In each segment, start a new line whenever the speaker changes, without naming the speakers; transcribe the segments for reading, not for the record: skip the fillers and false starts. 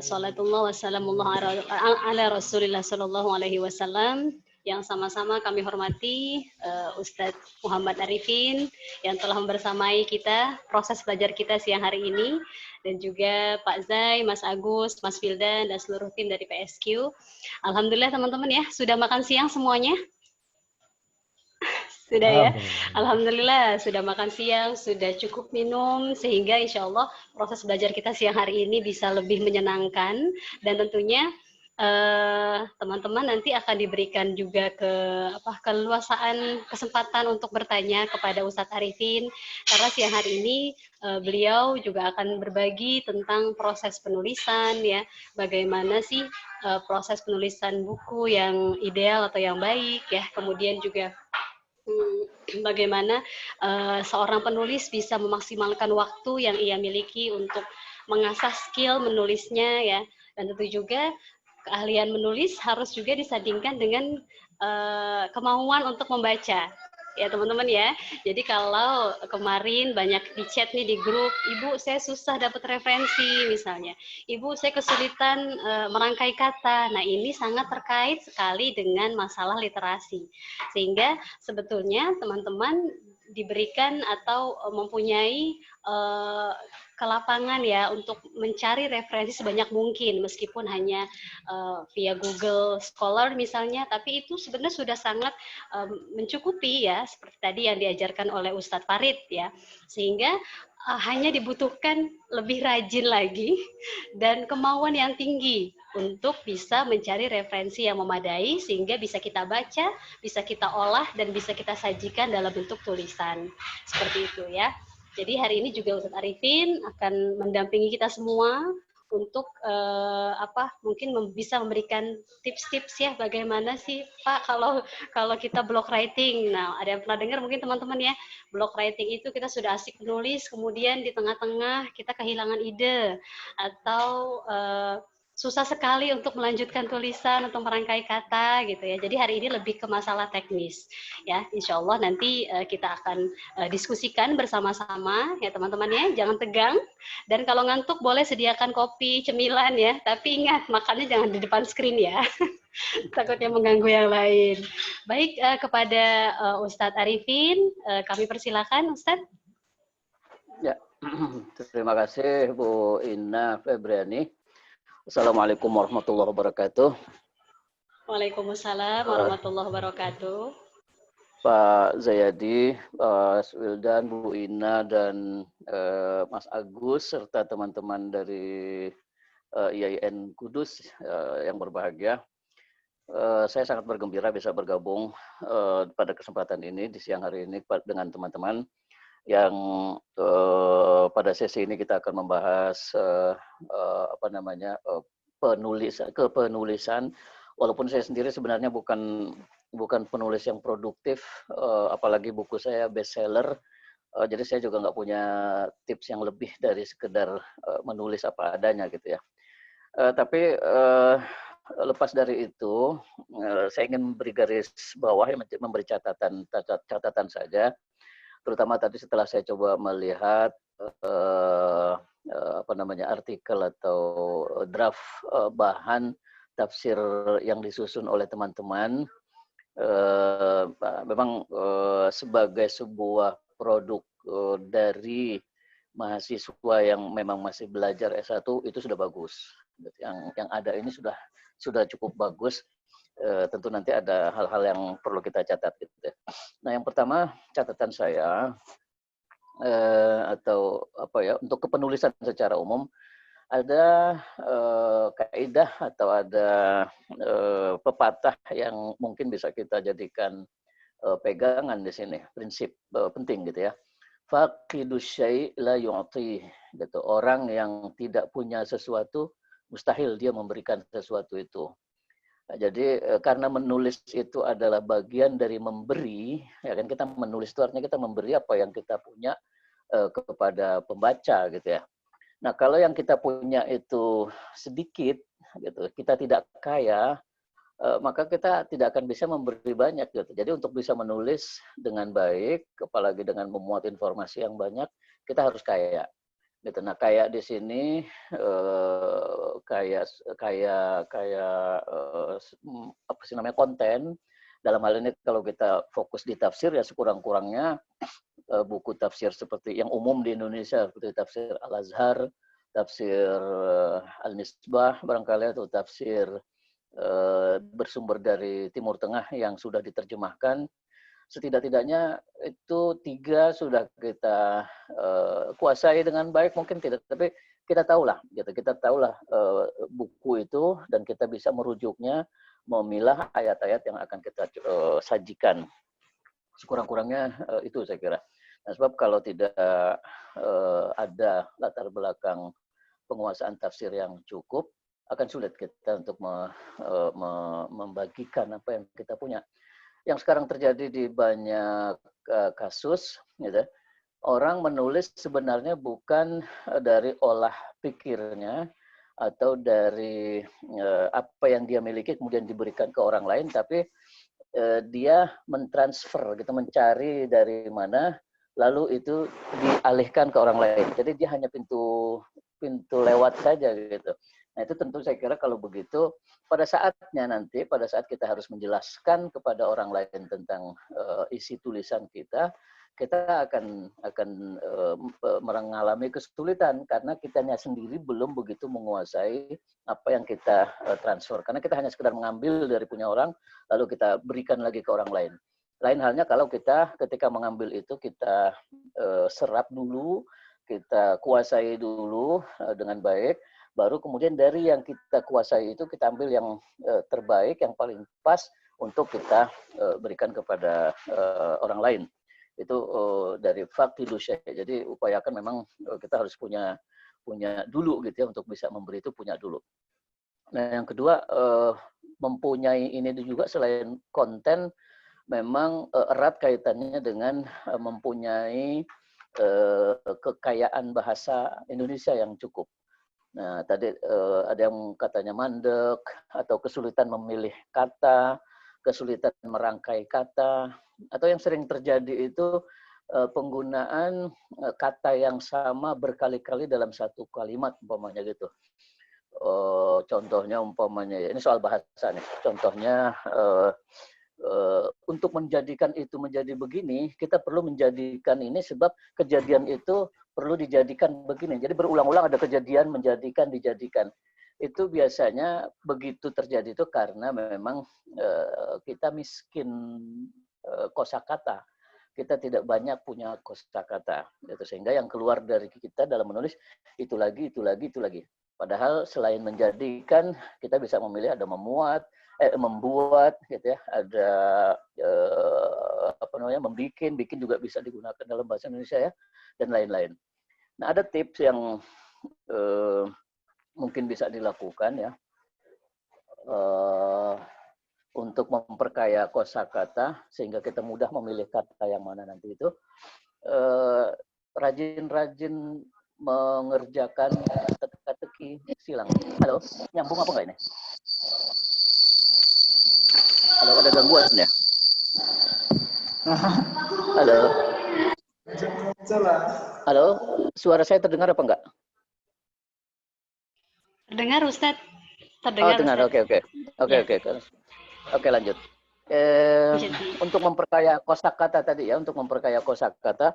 Salatullah wassalamullah ala Rasulillah sallallahu alaihi wasallam. Yang sama-sama kami hormati Ustadz Muhammad Arifin yang telah membersamai kita proses belajar kita siang hari ini, dan juga Pak Zai, Mas Agus, Mas Wildan, dan seluruh tim dari PSQ. Alhamdulillah teman-teman ya, sudah makan siang semuanya? Sudah ya, Alhamdulillah sudah makan siang, sudah cukup minum, sehingga insya Allah proses belajar kita siang hari ini bisa lebih menyenangkan, dan tentunya teman-teman nanti akan diberikan juga keleluasaan kesempatan untuk bertanya kepada Ustadz Arifin, karena siang hari ini beliau juga akan berbagi tentang proses penulisan ya, bagaimana sih proses penulisan buku yang ideal atau yang baik ya, kemudian juga bagaimana seorang penulis bisa memaksimalkan waktu yang ia miliki untuk mengasah skill menulisnya ya, dan tentu juga keahlian menulis harus juga disandingkan dengan kemauan untuk membaca ya teman-teman ya. Jadi kalau kemarin banyak di chat nih di grup, Ibu saya susah dapat referensi misalnya, Ibu saya kesulitan merangkai kata. Nah ini sangat terkait sekali dengan masalah literasi, sehingga sebetulnya teman-teman diberikan atau mempunyai kelapangan ya untuk mencari referensi sebanyak mungkin, meskipun hanya via Google Scholar misalnya, tapi itu sebenarnya sudah sangat mencukupi ya, seperti tadi yang diajarkan oleh Ustadz Farid ya, sehingga hanya dibutuhkan lebih rajin lagi dan kemauan yang tinggi untuk bisa mencari referensi yang memadai, sehingga bisa kita baca, bisa kita olah, dan bisa kita sajikan dalam bentuk tulisan. Seperti itu ya. Jadi hari ini juga Ustadz Arifin akan mendampingi kita semua untuk mungkin bisa memberikan tips-tips ya, bagaimana sih Pak kalau kita block writing. Nah, ada yang pernah dengar mungkin teman-teman ya, block writing itu kita sudah asik menulis, kemudian di tengah-tengah kita kehilangan ide, atau susah sekali untuk melanjutkan tulisan atau merangkai kata gitu ya. Jadi hari ini lebih ke masalah teknis ya. Insya Allah nanti kita akan diskusikan bersama-sama ya teman-teman ya. Jangan tegang, dan kalau ngantuk boleh sediakan kopi, cemilan ya. Tapi ingat makannya jangan di depan screen ya. Takutnya mengganggu yang lain. Baik, kepada Ustadz Arifin kami persilakan Ustadz.
Ya, terima kasih Bu Inna Febriani. Assalamualaikum warahmatullahi wabarakatuh.
Waalaikumsalam warahmatullahi wabarakatuh.
Pak Zayadi, Mas Wildan, Bu Ina, dan Mas Agus, serta teman-teman dari IAIN Kudus yang berbahagia. Saya sangat bergembira bisa bergabung pada kesempatan ini, di siang hari ini dengan teman-teman yang pada sesi ini kita akan membahas penulisan. Walaupun saya sendiri sebenarnya bukan penulis yang produktif, apalagi buku saya bestseller. Jadi saya juga nggak punya tips yang lebih dari sekedar menulis apa adanya gitu ya. Tapi lepas dari itu, saya ingin memberi garis bawah, memberi catatan saja. Terutama tadi setelah saya coba melihat artikel atau draft bahan tafsir yang disusun oleh teman-teman, memang sebagai sebuah produk dari mahasiswa yang memang masih belajar S1 itu sudah bagus. Yang ada ini sudah cukup bagus. Tentu nanti ada hal-hal yang perlu kita catat gitu ya. Nah, yang pertama catatan saya untuk kepenulisan secara umum ada kaidah atau ada pepatah yang mungkin bisa kita jadikan pegangan di sini, prinsip penting gitu ya. Faqidus syai' la yu'ti, gitu. Orang yang tidak punya sesuatu mustahil dia memberikan sesuatu itu. Nah, jadi karena menulis itu adalah bagian dari memberi, ya kan, kita menulis itu artinya kita memberi apa yang kita punya kepada pembaca gitu ya. Nah, kalau yang kita punya itu sedikit gitu, kita tidak kaya, maka kita tidak akan bisa memberi banyak gitu. Jadi untuk bisa menulis dengan baik, apalagi dengan memuat informasi yang banyak, kita harus kaya. gitu. Nah, kayak di sini kayak kayak kayak apa sih namanya, konten. Dalam hal ini kalau kita fokus di tafsir ya sekurang-kurangnya buku tafsir seperti yang umum di Indonesia seperti tafsir Al-Azhar, tafsir Al-Nisbah barangkali, atau tafsir bersumber dari Timur Tengah yang sudah diterjemahkan. Setidak-tidaknya itu 3 sudah kita kuasai dengan baik, mungkin tidak, tapi kita tahulah, gitu. Kita tahulah buku itu dan kita bisa merujuknya, memilah ayat-ayat yang akan kita sajikan. Sekurang-kurangnya itu saya kira. Nah, sebab kalau tidak ada latar belakang penguasaan tafsir yang cukup, akan sulit kita untuk membagikan apa yang kita punya. Yang sekarang terjadi di banyak kasus, gitu, orang menulis sebenarnya bukan dari olah pikirnya atau dari apa yang dia miliki kemudian diberikan ke orang lain, tapi dia mentransfer, gitu, mencari dari mana, lalu itu dialihkan ke orang lain. Jadi dia hanya pintu lewat saja, gitu. Nah, itu tentu saya kira kalau begitu, pada saatnya nanti, pada saat kita harus menjelaskan kepada orang lain tentang isi tulisan kita akan mengalami kesulitan karena kitanya sendiri belum begitu menguasai apa yang kita transfer. Karena kita hanya sekedar mengambil dari punya orang, lalu kita berikan lagi ke orang lain. Lain halnya kalau kita ketika mengambil itu kita serap dulu, kita kuasai dulu dengan baik, baru kemudian dari yang kita kuasai itu kita ambil yang terbaik, yang paling pas untuk kita berikan kepada orang lain. Itu dari faktilu syai'. Jadi upayakan memang kita harus punya dulu, gitu ya, untuk bisa memberi itu punya dulu. Nah, yang kedua, mempunyai ini juga selain konten, memang erat kaitannya dengan mempunyai kekayaan bahasa Indonesia yang cukup. Nah, tadi ada yang katanya mandek atau kesulitan memilih kata, kesulitan merangkai kata, atau yang sering terjadi itu penggunaan kata yang sama berkali-kali dalam satu kalimat umpamanya, gitu. Contohnya umpamanya, ini soal bahasa nih. Contohnya untuk menjadikan itu menjadi begini, kita perlu menjadikan ini sebab kejadian itu perlu dijadikan begini. Jadi berulang-ulang ada kejadian, menjadikan, dijadikan. Itu biasanya begitu terjadi itu karena memang kita miskin kosakata. Kita tidak banyak punya kosakata. Sehingga yang keluar dari kita dalam menulis itu lagi, itu lagi, itu lagi. Padahal selain menjadikan, kita bisa memilih ada membuat, gitu ya, ada apa namanya, bikin juga bisa digunakan dalam bahasa Indonesia ya, dan lain-lain. Nah, ada tips yang mungkin bisa dilakukan ya untuk memperkaya kosakata sehingga kita mudah memilih kata yang mana nanti itu. Rajin-rajin mengerjakan teka-teki silang. Halo, nyambung apa enggak ini? Halo, ada gangguan ya? Halo. Halo, suara saya terdengar apa enggak?
Terdengar, Ustadz.
Terdengar, Oke. Oke, lanjut. Untuk memperkaya kosakata tadi ya, untuk memperkaya kosakata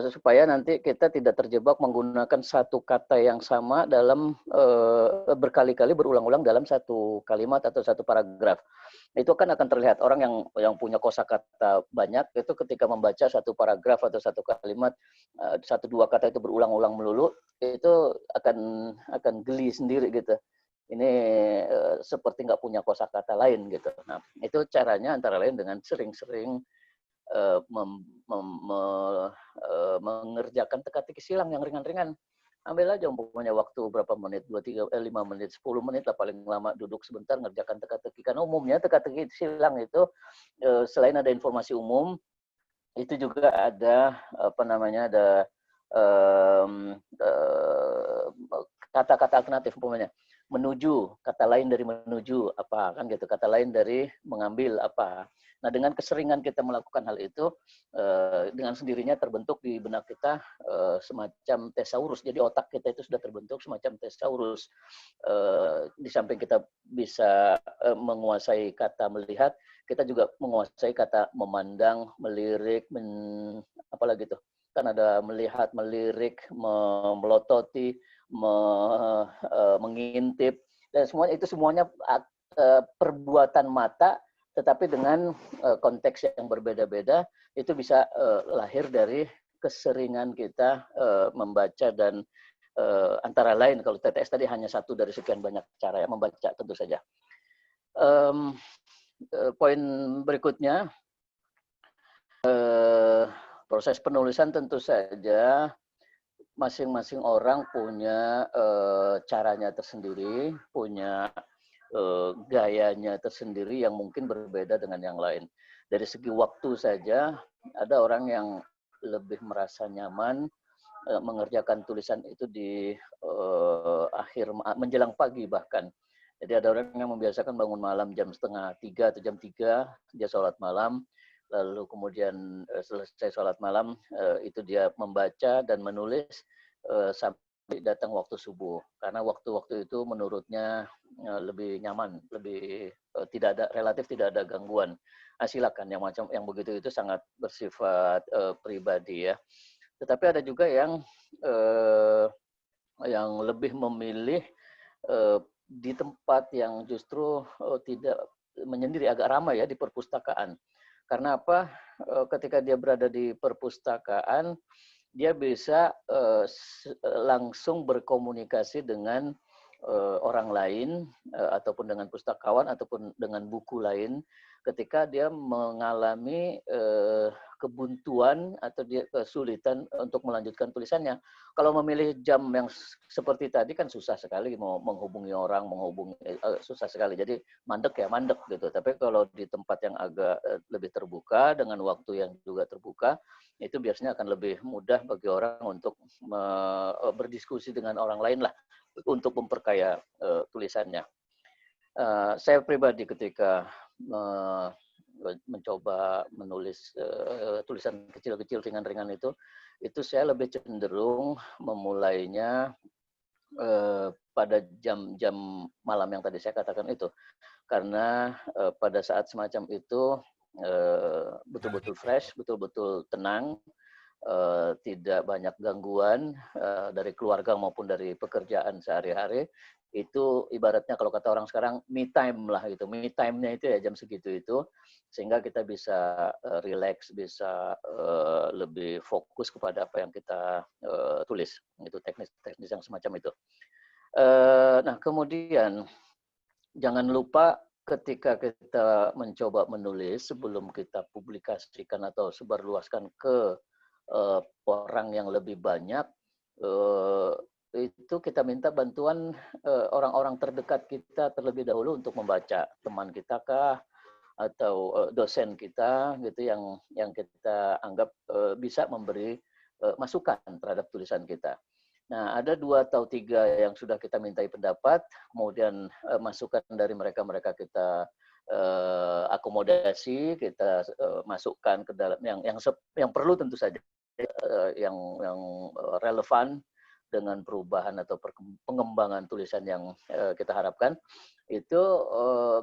supaya nanti kita tidak terjebak menggunakan satu kata yang sama dalam berkali-kali berulang-ulang dalam satu kalimat atau satu paragraf. Itu kan akan terlihat orang yang punya kosakata banyak itu ketika membaca satu paragraf atau satu kalimat, satu dua kata itu berulang-ulang melulu, itu akan geli sendiri gitu. Ini seperti nggak punya kosakata lain gitu. Nah, itu caranya antara lain dengan sering-sering mengerjakan teka-teki silang yang ringan-ringan. Ambil aja umpamanya waktu berapa menit, 2, 3, 5 menit, 10 menit lah paling lama, duduk sebentar ngerjakan teka-teki. Karena umumnya teka-teki silang itu selain ada informasi umum, itu juga ada apa namanya, ada kata-kata alternatif umpamanya. menuju, kata lain dari menuju apa kan gitu, kata lain dari mengambil apa. Nah, dengan keseringan kita melakukan hal itu, dengan sendirinya terbentuk di benak kita semacam tesaurus. Jadi otak kita itu sudah terbentuk semacam tesaurus. Di samping kita bisa menguasai kata melihat, kita juga menguasai kata memandang, melirik, apalagi tuh. Kan ada melihat, melirik, melototi, mengintip, dan semuanya perbuatan mata, tetapi dengan konteks yang berbeda-beda. Itu bisa lahir dari keseringan kita membaca, dan antara lain kalau TTS tadi hanya satu dari sekian banyak cara ya membaca tentu saja. Poin berikutnya, proses penulisan tentu saja masing-masing orang punya caranya tersendiri, punya gayanya tersendiri yang mungkin berbeda dengan yang lain. Dari segi waktu saja, ada orang yang lebih merasa nyaman mengerjakan tulisan itu di akhir menjelang pagi bahkan. Jadi ada orang yang membiasakan bangun malam jam 2:30 atau jam 3, dia sholat malam, lalu kemudian selesai sholat malam itu dia membaca dan menulis sampai datang waktu subuh, karena waktu-waktu itu menurutnya lebih nyaman, lebih relatif tidak ada gangguan. Silakan, yang begitu itu sangat bersifat pribadi ya. Tetapi ada juga yang lebih memilih di tempat yang justru tidak menyendiri, agak ramai ya, di perpustakaan. Karena apa? Ketika dia berada di perpustakaan, dia bisa langsung berkomunikasi dengan orang lain, ataupun dengan pustakawan, ataupun dengan buku lain, ketika dia mengalami kebuntuan atau dia kesulitan untuk melanjutkan tulisannya. Kalau memilih jam yang seperti tadi kan susah sekali, mau menghubungi orang, susah sekali. Jadi mandek gitu. Tapi kalau di tempat yang agak lebih terbuka, dengan waktu yang juga terbuka, itu biasanya akan lebih mudah bagi orang untuk berdiskusi dengan orang lain lah, untuk memperkaya tulisannya. Saya pribadi ketika mencoba menulis tulisan kecil-kecil ringan-ringan itu saya lebih cenderung memulainya pada jam-jam malam yang tadi saya katakan itu, karena pada saat semacam itu betul-betul fresh, betul-betul tenang, tidak banyak gangguan dari keluarga maupun dari pekerjaan sehari-hari. Itu ibaratnya kalau kata orang sekarang me time lah gitu. Me time-nya itu ya jam segitu itu, sehingga kita bisa relax, bisa lebih fokus kepada apa yang kita tulis. Itu teknis yang semacam itu. Nah, kemudian jangan lupa ketika kita mencoba menulis, sebelum kita publikasikan atau sebarluaskan ke orang yang lebih banyak, itu kita minta bantuan orang-orang terdekat kita terlebih dahulu untuk membaca. Teman kita kah, atau dosen kita gitu, yang kita anggap bisa memberi masukan terhadap tulisan kita. Nah, ada 2 atau 3 yang sudah kita mintai pendapat, kemudian masukan dari mereka kita akomodasi, kita masukkan ke dalam yang perlu tentu saja, yang relevan dengan perubahan atau pengembangan tulisan yang kita harapkan. Itu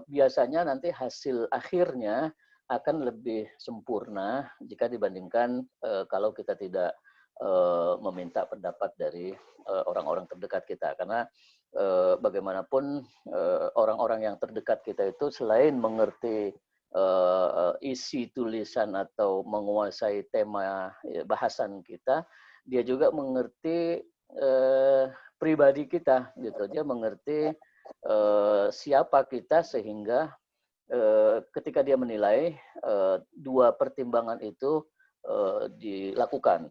biasanya nanti hasil akhirnya akan lebih sempurna jika dibandingkan kalau kita tidak meminta pendapat dari orang-orang terdekat kita. Karena bagaimanapun orang-orang yang terdekat kita itu selain mengerti isi tulisan atau menguasai tema bahasan kita, dia juga mengerti pribadi kita gitu. Dia mengerti siapa kita, sehingga ketika dia menilai, 2 pertimbangan itu dilakukan,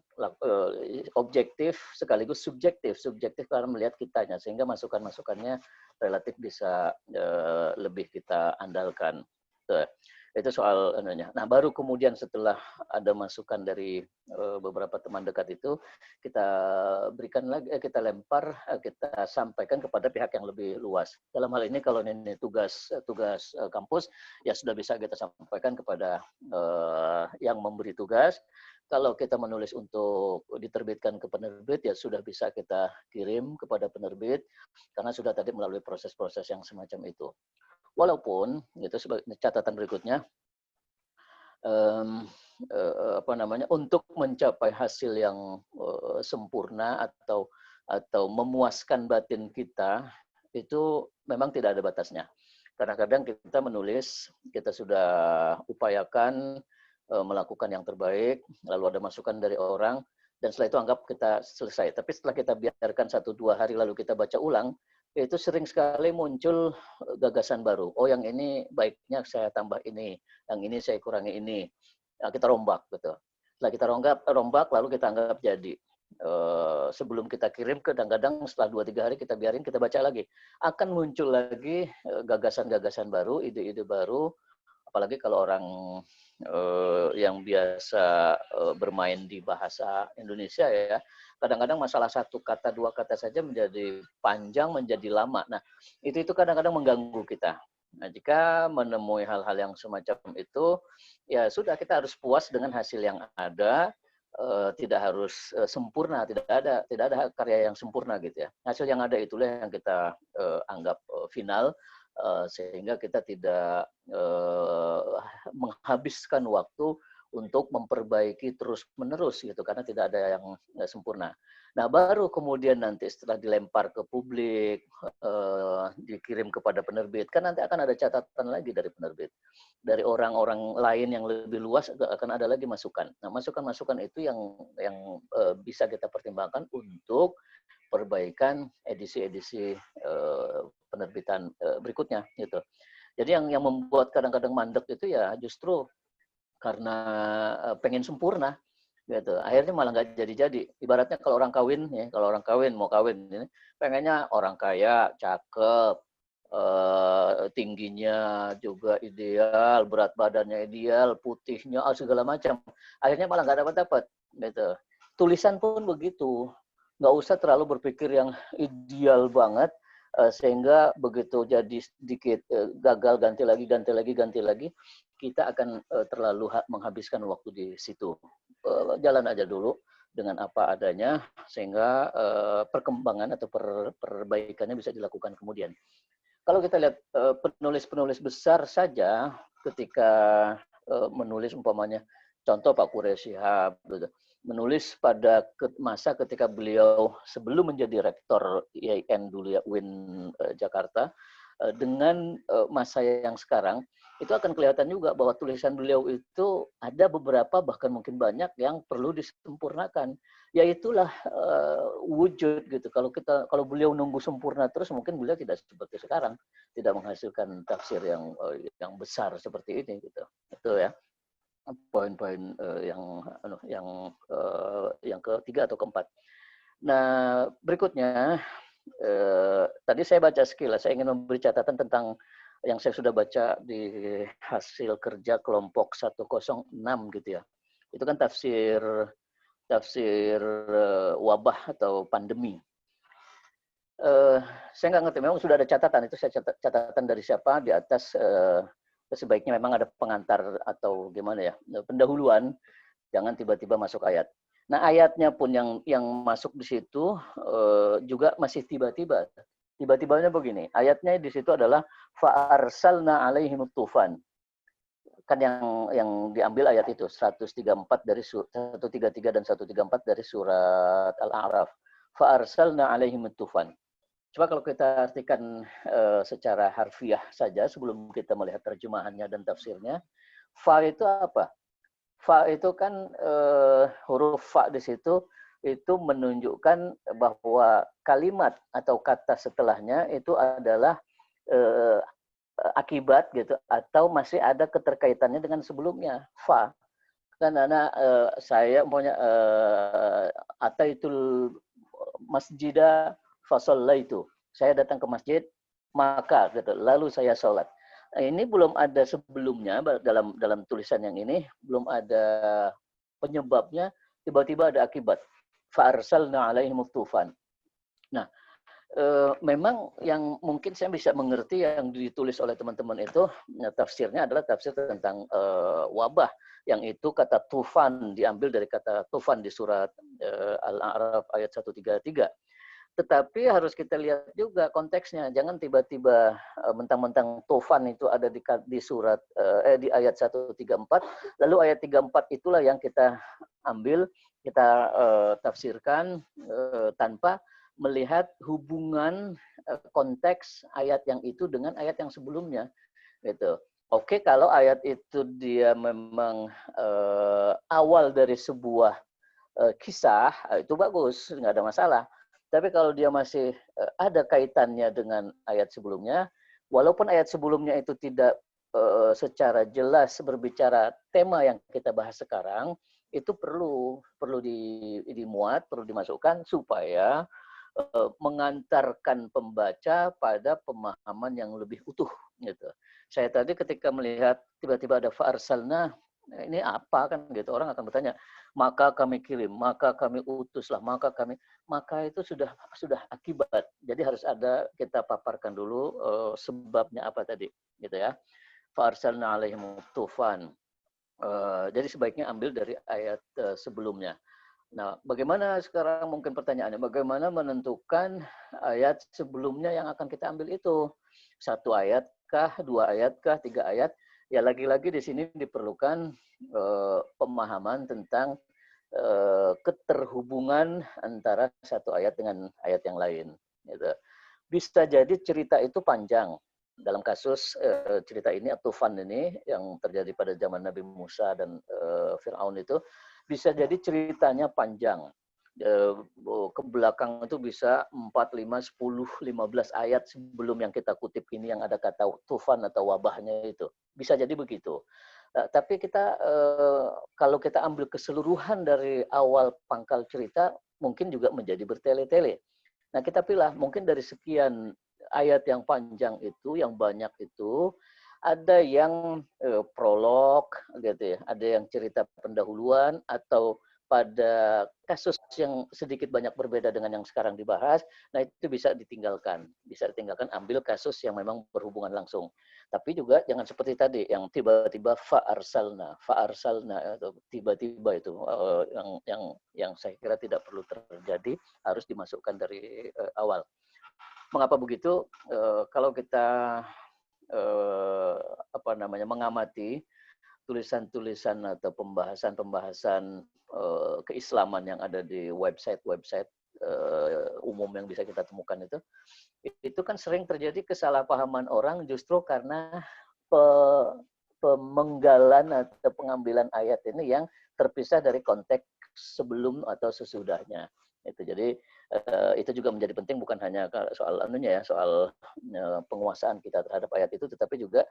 objektif sekaligus subjektif karena melihat kitanya, sehingga masukan-masukannya relatif bisa lebih kita andalkan. Itu soal anunya. Nah, baru kemudian setelah ada masukan dari beberapa teman dekat itu, kita berikan lagi, kita lempar, kita sampaikan kepada pihak yang lebih luas. Dalam hal ini kalau ini tugas kampus, ya sudah bisa kita sampaikan kepada yang memberi tugas. Kalau kita menulis untuk diterbitkan ke penerbit, ya sudah bisa kita kirim kepada penerbit, karena sudah tadi melalui proses-proses yang semacam itu. Walaupun, itu sebagai catatan berikutnya, untuk mencapai hasil yang sempurna atau memuaskan batin kita, itu memang tidak ada batasnya. Kadang-kadang kita menulis, kita sudah upayakan melakukan yang terbaik, lalu ada masukan dari orang, dan setelah itu anggap kita selesai. Tapi setelah kita biarkan 1-2 hari lalu kita baca ulang, itu sering sekali muncul gagasan baru. Oh, yang ini baiknya saya tambah ini, yang ini saya kurangi ini. Nah, kita rombak gitu. Setelah kita rombak lalu kita anggap jadi. Sebelum kita kirim, kadang-kadang setelah 2-3 hari kita biarin, kita baca lagi. Akan muncul lagi gagasan-gagasan baru, ide-ide baru, apalagi kalau orang yang biasa bermain di bahasa Indonesia ya, kadang-kadang masalah 1 kata 2 kata saja menjadi panjang, menjadi lama. Nah, itu kadang-kadang mengganggu kita. Nah, jika menemui hal-hal yang semacam itu, ya sudah, kita harus puas dengan hasil yang ada, tidak harus sempurna, tidak ada karya yang sempurna gitu ya. Hasil yang ada itulah yang kita anggap final, sehingga kita tidak menghabiskan waktu untuk memperbaiki terus-menerus gitu, karena tidak ada yang sempurna. Nah, baru kemudian nanti setelah dilempar ke publik, dikirim kepada penerbit, kan nanti akan ada catatan lagi dari penerbit. Dari orang-orang lain yang lebih luas akan ada lagi masukan. Nah, masukan-masukan itu yang bisa kita pertimbangkan untuk perbaikan edisi-edisi penerbitan berikutnya gitu. Jadi yang membuat kadang-kadang mandek itu ya justru karena pengen sempurna gitu. Akhirnya malah nggak jadi-jadi. Ibaratnya kalau orang kawin ya, mau kawin ini, pengennya orang kaya, cakep, tingginya juga ideal, berat badannya ideal, putihnya segala macam. Akhirnya malah nggak dapat gitu. Tulisan pun begitu. Nggak usah terlalu berpikir yang ideal banget, sehingga begitu jadi sedikit gagal, ganti lagi, kita akan terlalu menghabiskan waktu di situ. Jalan aja dulu dengan apa adanya, sehingga perkembangan atau perbaikannya bisa dilakukan kemudian. Kalau kita lihat penulis-penulis besar saja, ketika menulis umpamanya, contoh Pak Quraish Shihab, menulis pada masa ketika beliau sebelum menjadi rektor IAIN dulu ya, UIN Jakarta, dengan masa yang sekarang, itu akan kelihatan juga bahwa tulisan beliau itu ada beberapa, bahkan mungkin banyak yang perlu disempurnakan. Yaitulah wujud gitu. Kalau beliau nunggu sempurna terus, mungkin beliau tidak seperti sekarang, tidak menghasilkan tafsir yang besar seperti ini gitu. Itu ya poin-poin yang ketiga atau keempat. Nah, berikutnya tadi saya baca sekilas, saya ingin memberi catatan tentang yang saya sudah baca di hasil kerja kelompok 106 gitu ya. Itu kan tafsir wabah atau pandemi. Saya nggak ngerti, memang sudah ada catatan, itu saya catatan dari siapa di atas, sebaiknya memang ada pengantar atau gimana ya, pendahuluan, jangan tiba-tiba masuk ayat. Nah, ayatnya pun yang masuk di situ juga masih tiba-tiba. Tiba-tibanya begini, ayatnya di situ adalah fa'arsalna alaihim tufan. Kan yang diambil ayat itu 133 dan 134 dari surat Al-A'raf. Fa'arsalna alaihim tufan. Coba kalau kita artikan secara harfiah saja sebelum kita melihat terjemahannya dan tafsirnya, fa itu apa? Fa itu kan huruf fa di situ itu menunjukkan bahwa kalimat atau kata setelahnya itu adalah akibat gitu, atau masih ada keterkaitannya dengan sebelumnya. Fa kan saya punya ataitul masjidah fasallaitu. Saya datang ke masjid, maka gitu, lalu saya sholat. Ini belum ada sebelumnya dalam tulisan yang ini belum ada penyebabnya, tiba-tiba ada akibat. Fa'arsalna alaihim tufan. Nah, memang yang mungkin saya bisa mengerti yang ditulis oleh teman-teman itu, tafsirnya adalah tafsir tentang wabah, yang itu kata tufan diambil dari kata tufan di surat Al-A'raf ayat 133. Tetapi harus kita lihat juga konteksnya. Jangan tiba-tiba mentang-mentang tufan itu ada di surat di ayat 134, lalu ayat 34 itulah yang kita ambil, kita tafsirkan tanpa melihat hubungan konteks ayat yang itu dengan ayat yang sebelumnya, gitu. Oke, kalau ayat itu dia memang awal dari sebuah kisah, itu bagus, nggak ada masalah. Tapi kalau dia masih ada kaitannya dengan ayat sebelumnya, walaupun ayat sebelumnya itu tidak secara jelas berbicara tema yang kita bahas sekarang, itu perlu dimuat, perlu dimasukkan supaya mengantarkan pembaca pada pemahaman yang lebih utuh, gitu. Saya tadi ketika melihat tiba-tiba ada fa'arsalna, ini apa kan gitu, orang akan bertanya, maka kami kirim, maka kami utuslah, maka itu sudah akibat. Jadi harus ada, kita paparkan dulu sebabnya apa tadi, gitu ya. Fa'arsalna alaihim tufan. Jadi sebaiknya ambil dari ayat sebelumnya. Nah, bagaimana sekarang mungkin pertanyaannya, bagaimana menentukan ayat sebelumnya yang akan kita ambil itu? Satu ayat kah, dua ayat kah, tiga ayat? Ya lagi-lagi di sini diperlukan pemahaman tentang keterhubungan antara satu ayat dengan ayat yang lain. Gitu. Bisa jadi cerita itu panjang. Dalam kasus cerita ini, Tufan ini yang terjadi pada zaman Nabi Musa dan Fir'aun itu, bisa jadi ceritanya panjang. Ke belakang itu bisa 4, 5, 10, 15 ayat sebelum yang kita kutip ini yang ada kata tufan atau wabahnya itu. Bisa jadi begitu. Tapi kita kalau kita ambil keseluruhan dari awal pangkal cerita, mungkin juga menjadi bertele-tele. Nah, kita pilih mungkin dari sekian ayat yang panjang itu, yang banyak itu, ada yang prolog gitu ya, ada yang cerita pendahuluan, atau pada kasus yang sedikit banyak berbeda dengan yang sekarang dibahas, nah itu bisa ditinggalkan, ambil kasus yang memang berhubungan langsung. Tapi juga jangan seperti tadi yang tiba-tiba fa'arsalna atau tiba-tiba itu yang saya kira tidak perlu terjadi, harus dimasukkan dari awal. Mengapa begitu? Kalau kita mengamati tulisan-tulisan atau pembahasan keislaman yang ada di website umum yang bisa kita temukan itu kan sering terjadi kesalahpahaman orang justru karena pemenggalan atau pengambilan ayat ini yang terpisah dari konteks sebelum atau sesudahnya. Jadi itu juga menjadi penting, bukan hanya soal soal penguasaan kita terhadap ayat itu, tetapi juga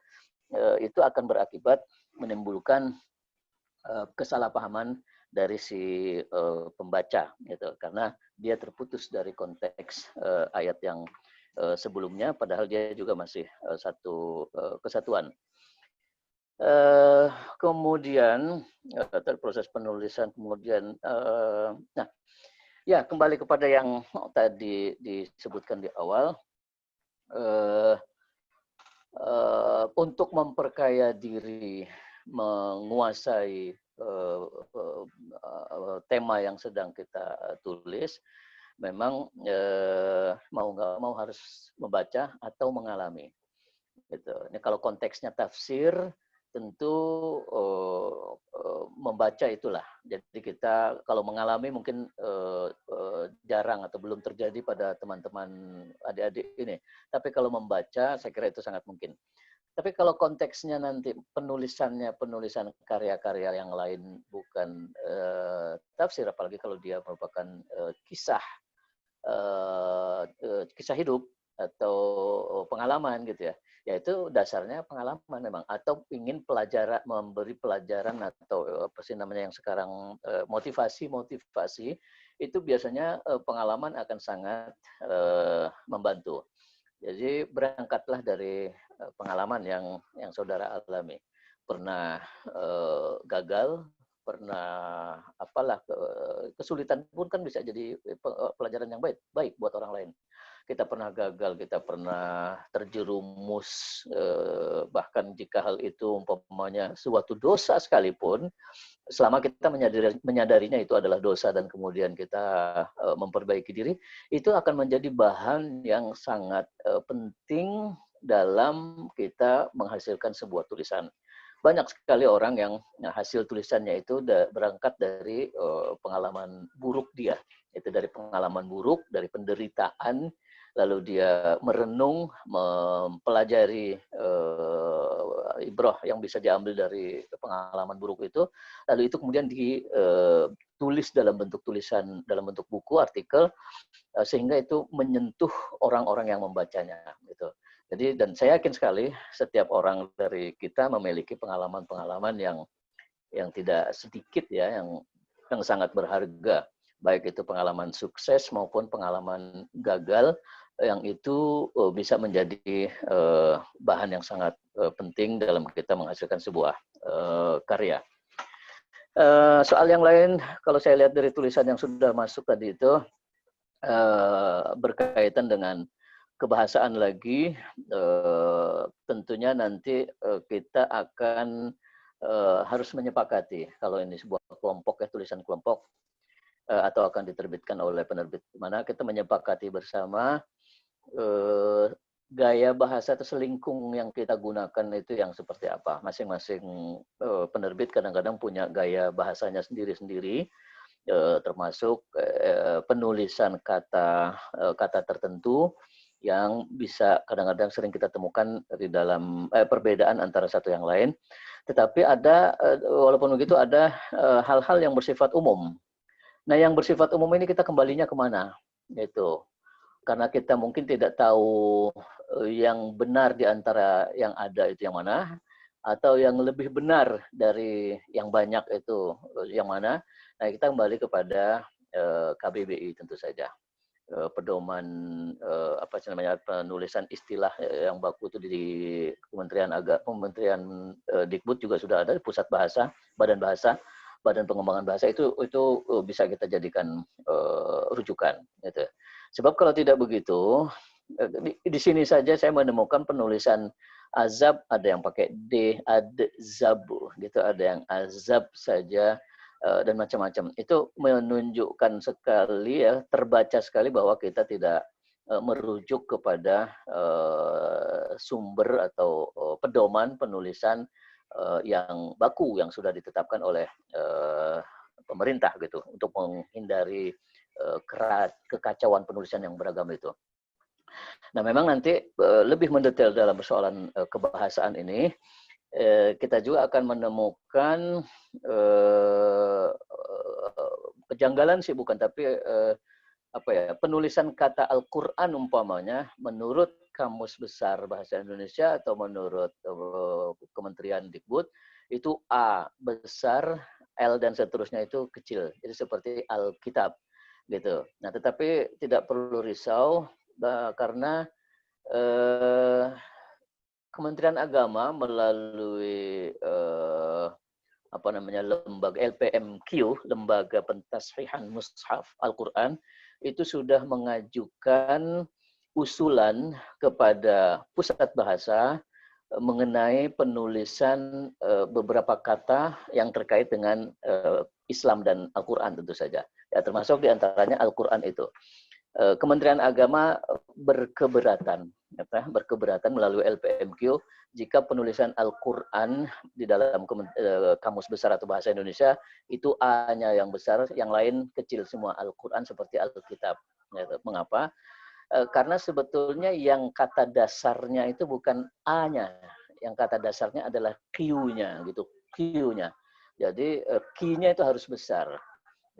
itu akan berakibat menimbulkan kesalahpahaman dari si pembaca, gitu, karena dia terputus dari konteks ayat yang sebelumnya, padahal dia juga masih satu kesatuan. Kemudian proses penulisan, kemudian nah ya, kembali kepada yang tadi disebutkan di awal, untuk memperkaya diri, menguasai tema yang sedang kita tulis, memang mau nggak mau harus membaca atau mengalami. Gitu. Ini kalau konteksnya tafsir, tentu membaca itulah. Jadi kita kalau mengalami mungkin jarang atau belum terjadi pada teman-teman adik-adik ini. Tapi kalau membaca, saya kira itu sangat mungkin. Tapi kalau konteksnya nanti penulisan karya-karya yang lain, bukan tafsir, apalagi kalau dia merupakan kisah hidup atau pengalaman gitu ya, yaitu dasarnya pengalaman memang, atau ingin memberi pelajaran atau apa sih namanya yang sekarang motivasi itu biasanya pengalaman akan sangat membantu. Jadi berangkatlah dari pengalaman yang saudara alami. Pernah gagal, pernah apalah kesulitan pun kan bisa jadi pelajaran yang baik buat orang lain. Kita pernah gagal, kita pernah terjerumus, bahkan jika hal itu umpamanya suatu dosa sekalipun, selama kita menyadarinya itu adalah dosa dan kemudian kita memperbaiki diri, itu akan menjadi bahan yang sangat penting dalam kita menghasilkan sebuah tulisan. Banyak sekali orang yang hasil tulisannya itu berangkat dari pengalaman buruk dia. Itu dari pengalaman buruk, dari penderitaan, lalu dia merenung, mempelajari ibrah yang bisa diambil dari pengalaman buruk itu, lalu itu kemudian ditulis dalam bentuk tulisan, dalam bentuk buku, artikel, sehingga itu menyentuh orang-orang yang membacanya. Gitu. Jadi, dan saya yakin sekali setiap orang dari kita memiliki pengalaman-pengalaman yang tidak sedikit ya, yang sangat berharga, baik itu pengalaman sukses maupun pengalaman gagal, yang itu bisa menjadi bahan yang sangat penting dalam kita menghasilkan sebuah karya. Soal yang lain, kalau saya lihat dari tulisan yang sudah masuk tadi itu, berkaitan dengan kebahasaan lagi, tentunya nanti kita akan harus menyepakati kalau ini sebuah kelompok ya, tulisan kelompok atau akan diterbitkan oleh penerbit mana, kita menyepakati bersama gaya bahasa atau selingkung yang kita gunakan itu yang seperti apa. Masing-masing penerbit kadang-kadang punya gaya bahasanya sendiri-sendiri, termasuk penulisan kata tertentu yang bisa kadang-kadang sering kita temukan di dalam perbedaan antara satu yang lain. Tetapi ada, walaupun begitu, ada hal-hal yang bersifat umum. Nah, yang bersifat umum ini kita kembalinya kemana? Itu karena kita mungkin tidak tahu yang benar di antara yang ada itu yang mana, atau yang lebih benar dari yang banyak itu yang mana. Nah, kita kembali kepada KBBI tentu saja. Pedoman penulisan istilah yang baku itu di Kementerian Dikbud juga sudah ada, Pusat Bahasa, Badan Pengembangan Bahasa, itu bisa kita jadikan rujukan gitu. Sebab kalau tidak begitu, di sini saja saya menemukan penulisan azab, ada yang pakai D, adzab gitu, ada yang azab saja, dan macam-macam. Itu menunjukkan sekali ya, terbaca sekali bahwa kita tidak merujuk kepada sumber atau pedoman penulisan yang baku yang sudah ditetapkan oleh pemerintah gitu, untuk menghindari kekacauan penulisan yang beragam itu. Nah, memang nanti lebih mendetail dalam persoalan kebahasaan ini, kita juga akan menemukan kejanggalan sih bukan, tapi penulisan kata Al-Quran umpamanya menurut Kamus Besar Bahasa Indonesia atau menurut Kementerian Dikbud itu A besar, L dan seterusnya itu kecil. Jadi seperti Alkitab gitu. Nah, tetapi tidak perlu risau karena Kementerian Agama melalui lembaga LPMQ, Lembaga Pentashihan Mushaf Al-Quran, itu sudah mengajukan usulan kepada Pusat Bahasa mengenai penulisan beberapa kata yang terkait dengan Islam dan Al-Quran tentu saja. Ya, termasuk diantaranya Al-Quran itu. Kementerian Agama berkeberatan melalui LPMQ jika penulisan Al-Quran di dalam Kamus Besar atau Bahasa Indonesia itu A-nya yang besar, yang lain kecil semua, Al-Quran seperti Alkitab. Mengapa? Karena sebetulnya yang kata dasarnya itu bukan A-nya, yang kata dasarnya adalah Q-nya gitu, Q-nya. Jadi Q-nya itu harus besar.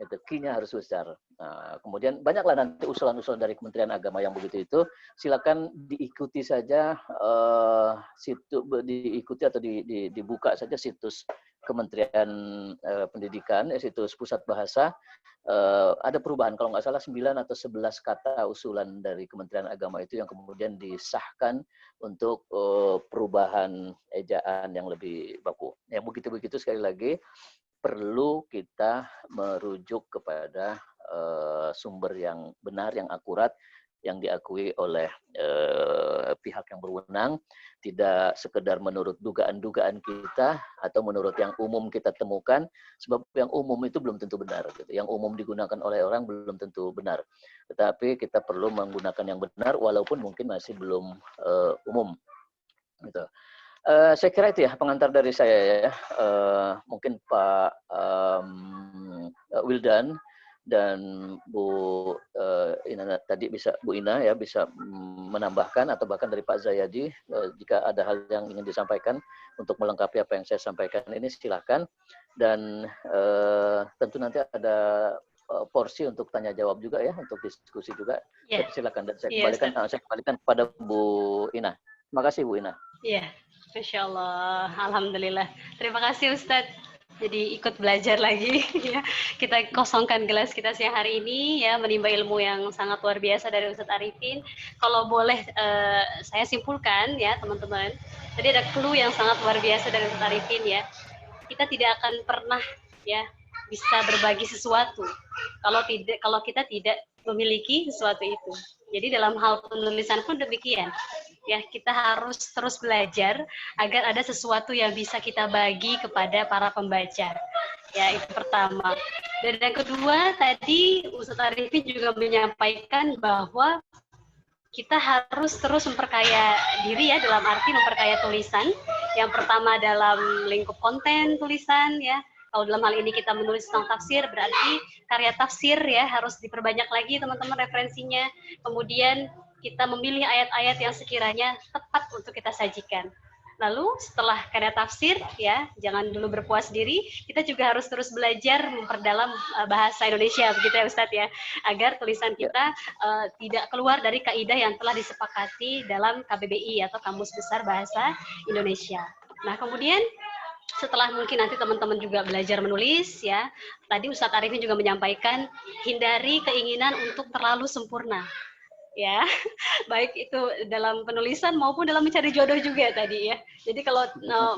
Itu Q-nya harus besar. Nah, kemudian banyaklah nanti usulan-usulan dari Kementerian Agama yang begitu itu. Silakan diikuti saja, diikuti atau dibuka saja situs Kementerian Pendidikan, Situs Pusat Bahasa, ada perubahan. Kalau nggak salah 9 atau 11 kata usulan dari Kementerian Agama itu yang kemudian disahkan untuk perubahan ejaan yang lebih baku. Ya begitu-begitu sekali lagi perlu kita merujuk kepada sumber yang benar, yang akurat, yang diakui oleh pihak yang berwenang, tidak sekedar menurut dugaan-dugaan kita atau menurut yang umum kita temukan, sebab yang umum itu belum tentu benar. Gitu. Yang umum digunakan oleh orang belum tentu benar. Tetapi kita perlu menggunakan yang benar, walaupun mungkin masih belum umum. Gitu. Saya kira itu ya pengantar dari saya ya. Mungkin Pak Wildan dan Bu Ina tadi bisa Bu Ina ya bisa menambahkan atau bahkan dari Pak Zayadi jika ada hal yang ingin disampaikan untuk melengkapi apa yang saya sampaikan ini silakan, dan tentu nanti ada porsi untuk tanya jawab juga ya, untuk diskusi juga.
Yeah.
Silakan, dan saya kembalikan kepada Bu Ina. Terima kasih Bu Ina.
Iya, Masya Allah, Alhamdulillah. Terima kasih Ustadz. Jadi ikut belajar lagi ya. Kita kosongkan gelas kita siang hari ini ya, menimba ilmu yang sangat luar biasa dari Ustadz Arifin. Kalau boleh saya simpulkan ya teman-teman, tadi ada clue yang sangat luar biasa dari Ustadz Arifin ya. Kita tidak akan pernah ya bisa berbagi sesuatu kalau kita tidak memiliki sesuatu itu. Jadi dalam hal penulisan pun demikian. Ya, kita harus terus belajar agar ada sesuatu yang bisa kita bagi kepada para pembaca. Ya, itu pertama. Dan yang kedua, tadi Ustadz Arifin juga menyampaikan bahwa kita harus terus memperkaya diri ya, dalam arti memperkaya tulisan. Yang pertama dalam lingkup konten tulisan ya. Kalau dalam hal ini kita menulis tentang tafsir, berarti karya tafsir ya harus diperbanyak lagi teman-teman referensinya. Kemudian kita memilih ayat-ayat yang sekiranya tepat untuk kita sajikan. Lalu setelah karya tafsir ya, jangan dulu berpuas diri, kita juga harus terus belajar memperdalam bahasa Indonesia begitu ya Ustadz ya, agar tulisan kita tidak keluar dari kaidah yang telah disepakati dalam KBBI atau Kamus Besar Bahasa Indonesia. Nah, kemudian setelah mungkin nanti teman-teman juga belajar menulis ya, tadi Ustadz Arifin juga menyampaikan hindari keinginan untuk terlalu sempurna. Ya, baik itu dalam penulisan maupun dalam mencari jodoh juga tadi ya. Jadi kalau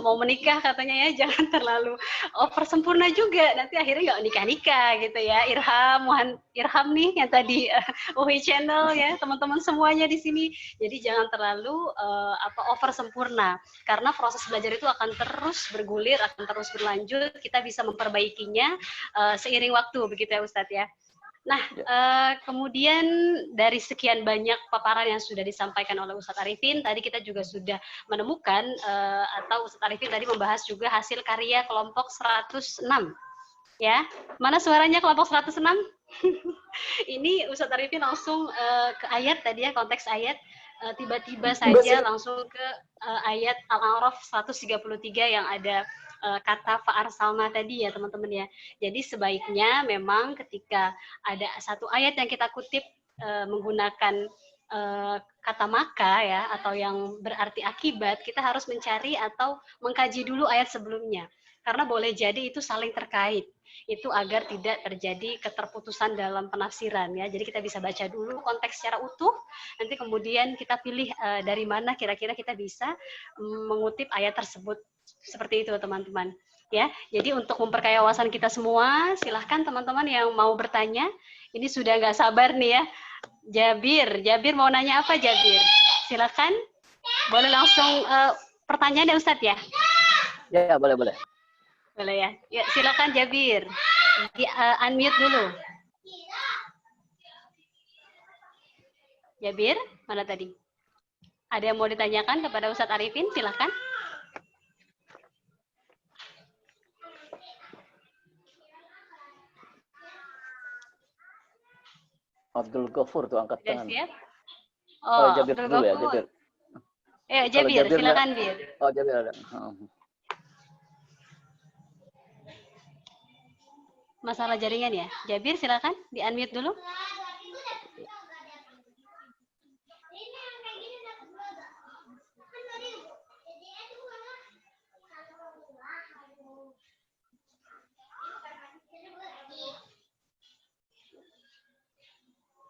mau menikah katanya ya jangan terlalu over sempurna juga, nanti akhirnya nggak nikah-nikah gitu ya. Irham nih yang tadi Uhi Channel ya, teman-teman semuanya di sini. Jadi jangan terlalu over sempurna, karena proses belajar itu akan terus bergulir, akan terus berlanjut. Kita bisa memperbaikinya seiring waktu begitu ya Ustadz ya. Nah, kemudian dari sekian banyak paparan yang sudah disampaikan oleh Ustadz Arifin, tadi kita juga sudah menemukan atau Ustadz Arifin tadi membahas juga hasil karya kelompok 106. Ya, mana suaranya kelompok 106? Ini Ustadz Arifin langsung ke ayat tadi ya, konteks ayat. Tiba-tiba saja langsung ke ayat Al-A'raf 133 yang ada kata fa'arsalna tadi ya teman-teman ya. Jadi sebaiknya memang ketika ada satu ayat yang kita kutip menggunakan kata maka ya, atau yang berarti akibat, kita harus mencari atau mengkaji dulu ayat sebelumnya. Karena boleh jadi itu saling terkait. Itu agar tidak terjadi keterputusan dalam penafsiran ya. Jadi kita bisa baca dulu konteks secara utuh, nanti kemudian kita pilih dari mana kira-kira kita bisa mengutip ayat tersebut. Seperti itu teman-teman ya. Jadi untuk memperkaya wawasan kita semua, silahkan teman-teman yang mau bertanya. Ini sudah nggak sabar nih ya. Jabir mau nanya apa Jabir? Silakan, boleh langsung pertanyaan ya Ustadz ya?
Ya boleh.
Boleh ya. Ya silakan Jabir, di unmute dulu. Jabir, mana tadi? Ada yang mau ditanyakan kepada Ustadz Arifin? Silakan.
Abdul Ghafur tuh angkat tangan.
Siap?
Oh, Jabir dulu ya, Jabir.
Jabir, silakan Bir.
Oh, Jabir ada.
Masalah jaringan ya. Jabir silakan di unmute dulu.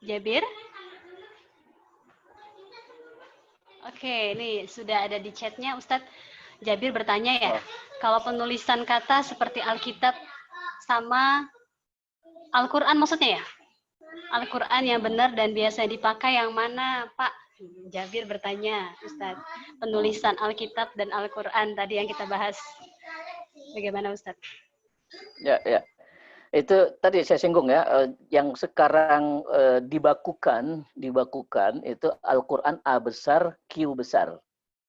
Jabir? Oke, ini sudah ada di chatnya. Ustadz Jabir bertanya ya, kalau penulisan kata seperti Alkitab sama Al-Quran maksudnya ya? Al-Quran yang benar dan biasa dipakai yang mana, Pak? Jabir bertanya, Ustadz. Penulisan Alkitab dan Al-Quran tadi yang kita bahas. Bagaimana, Ustadz?
Ya, ya. Itu tadi saya singgung ya, yang sekarang dibakukan itu Al-Quran A besar, Q besar.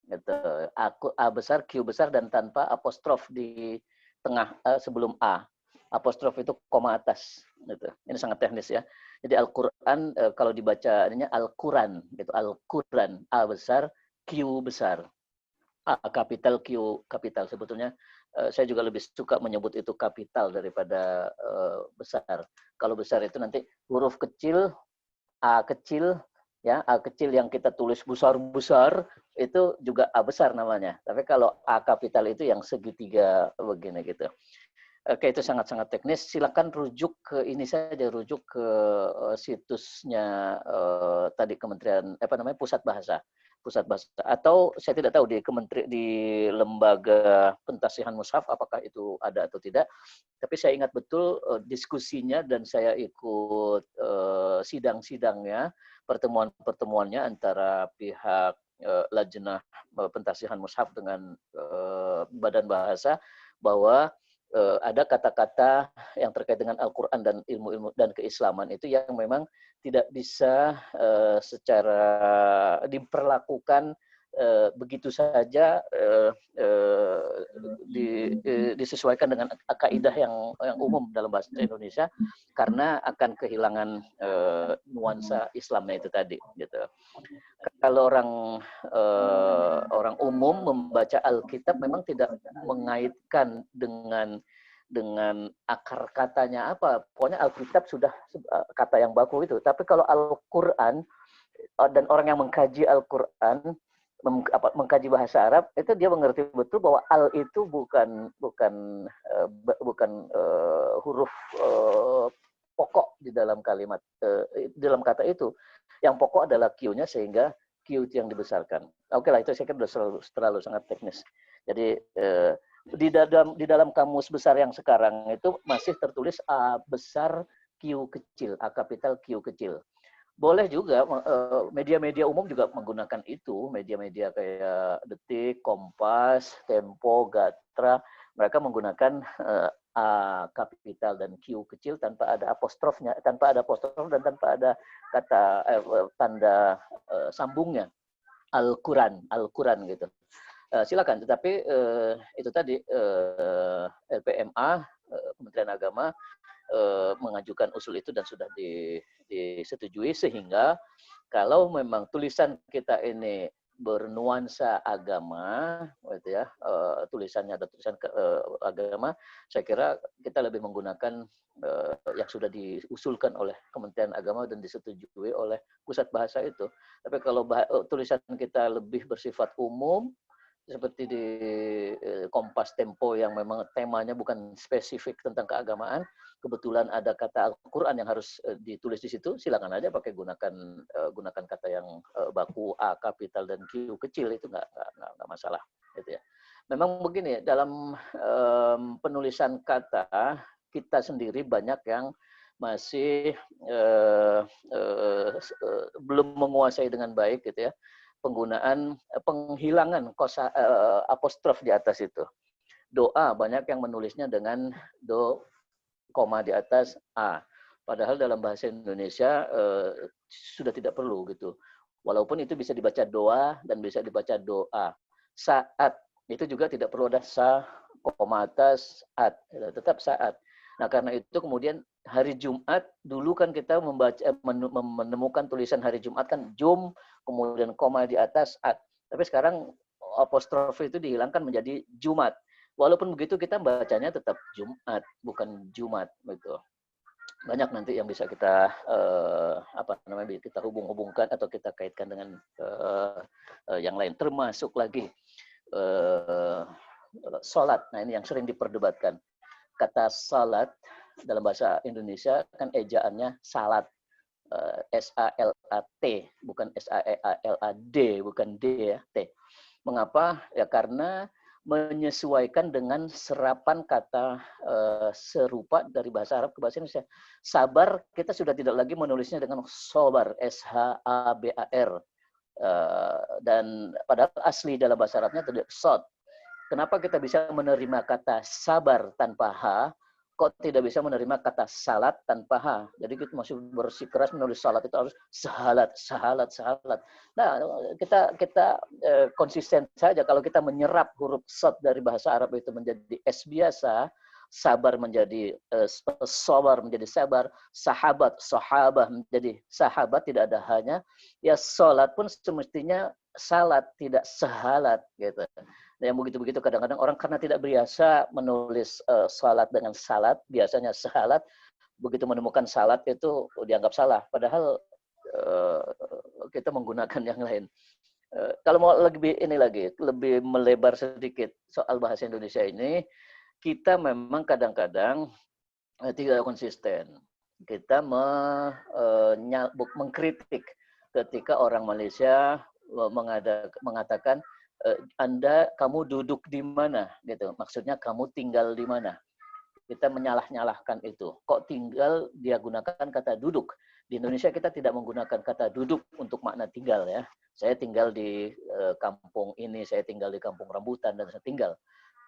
Gitu. A besar, Q besar, dan tanpa apostrof di tengah sebelum A. Apostrof itu koma atas. Gitu. Ini sangat teknis ya. Jadi Al-Quran kalau dibaca ininya Al-Quran, gitu. Al-Quran A besar, Q besar. A kapital, Q kapital. Sebetulnya saya juga lebih suka menyebut itu kapital daripada besar. Kalau besar itu nanti huruf kecil, A kecil, ya A kecil yang kita tulis besar-besar itu juga A besar namanya. Tapi kalau A kapital itu yang segitiga begini gitu. Oke, itu sangat-sangat teknis. Silakan rujuk ke ini saja, rujuk ke situsnya tadi Kementerian Pusat Bahasa. Pusat Bahasa, atau saya tidak tahu di lembaga pentasihan mushaf apakah itu ada atau tidak, tapi saya ingat betul diskusinya dan saya ikut sidang-sidangnya, pertemuan-pertemuannya antara pihak Lajnah Pentasihan Mushaf dengan Badan Bahasa, bahwa ada kata-kata yang terkait dengan Al-Quran dan ilmu-ilmu dan keislaman itu yang memang tidak bisa secara diperlakukan begitu saja disesuaikan dengan kaidah yang umum dalam bahasa Indonesia, karena akan kehilangan nuansa Islamnya itu tadi gitu. Kalau orang umum membaca Alkitab memang tidak mengaitkan dengan akar katanya apa. Pokoknya Alkitab sudah kata yang baku itu. Tapi kalau Al-Quran dan orang yang mengkaji Al-Quran, mengkaji bahasa Arab, itu dia mengerti betul bahwa al itu bukan huruf pokok di dalam kalimat, dalam kata itu. Yang pokok adalah Q-nya, sehingga Q itu yang dibesarkan. Oke lah, itu saya kira sudah terlalu sangat teknis. Jadi di dalam kamus besar yang sekarang itu masih tertulis A besar Q kecil, A kapital Q kecil. Boleh juga media-media umum juga menggunakan itu, media-media kayak Detik, Kompas, Tempo, Gatra, mereka menggunakan A kapital dan Q kecil tanpa ada apostrofnya, tanpa ada apostrof dan tanpa ada kata tanda sambungnya. Al-Quran gitu. Silakan, tetapi itu tadi LPMA, Kementerian Agama mengajukan usul itu dan sudah disetujui, sehingga kalau memang tulisan kita ini bernuansa agama, gitu ya, tulisannya ada tulisan agama, saya kira kita lebih menggunakan yang sudah diusulkan oleh Kementerian Agama dan disetujui oleh Pusat Bahasa itu. Tapi kalau tulisan kita lebih bersifat umum, seperti di Kompas, Tempo yang memang temanya bukan spesifik tentang keagamaan, kebetulan ada kata Al-Quran yang harus ditulis di situ, silakan aja pakai gunakan kata yang baku, A kapital dan Q kecil, itu nggak masalah gitu ya. Memang begini, dalam penulisan kata kita sendiri banyak yang masih belum menguasai dengan baik gitu ya, penggunaan penghilangan apostrof di atas itu. Doa banyak yang menulisnya dengan do, koma di atas A. Padahal dalam bahasa Indonesia sudah tidak perlu gitu. Walaupun itu bisa dibaca doa dan bisa dibaca doa. Saat itu juga tidak perlu ada sa, koma atas, at. Tetap saat. Nah, karena itu kemudian hari Jumat, dulu kan kita menemukan tulisan hari Jumat kan jum, kemudian koma di atas, at. Tapi sekarang apostrof itu dihilangkan menjadi Jumat. Walaupun begitu kita bacanya tetap Jumat, bukan Jumat gitu. Banyak nanti yang bisa kita kita hubung-hubungkan atau kita kaitkan dengan yang lain, termasuk lagi salat. Nah, ini yang sering diperdebatkan. Kata salat dalam bahasa Indonesia kan ejaannya salat. SALAT, bukan SAEALAD, bukan D ya, T. Mengapa? Ya karena menyesuaikan dengan serapan kata serupa dari bahasa Arab ke bahasa Indonesia. Sabar, kita sudah tidak lagi menulisnya dengan sobar, SHABAR. Dan padahal asli dalam bahasa Arabnya tidak sod. Kenapa kita bisa menerima kata sabar tanpa H, kok tidak bisa menerima kata salat tanpa H? Jadi kita masih bersikeras menulis salat itu harus sahalat, sahalat, sahalat. Nah, kita konsisten saja kalau kita menyerap huruf sod dari bahasa Arab itu menjadi S biasa, sabar menjadi sabar menjadi sabar, sahabat, sahabah menjadi sahabat, tidak ada hanya. Ya salat pun semestinya salat, tidak sahalat gitu. Yang begitu-begitu kadang-kadang orang karena tidak biasa menulis salat dengan salat, biasanya salat, begitu menemukan salat itu dianggap salah. Padahal kita menggunakan yang lain. Kalau mau lebih ini lagi, lebih melebar sedikit soal bahasa Indonesia ini, kita memang kadang-kadang tidak konsisten. Kita mengkritik ketika orang Malaysia mengatakan kamu duduk di mana gitu. Maksudnya kamu tinggal di mana. Kita menyalah-nyalahkan itu. Kok tinggal dia gunakan kata duduk. Di Indonesia kita tidak menggunakan kata duduk untuk makna tinggal ya. Saya tinggal di kampung ini, saya tinggal di kampung rambutan dan saya tinggal.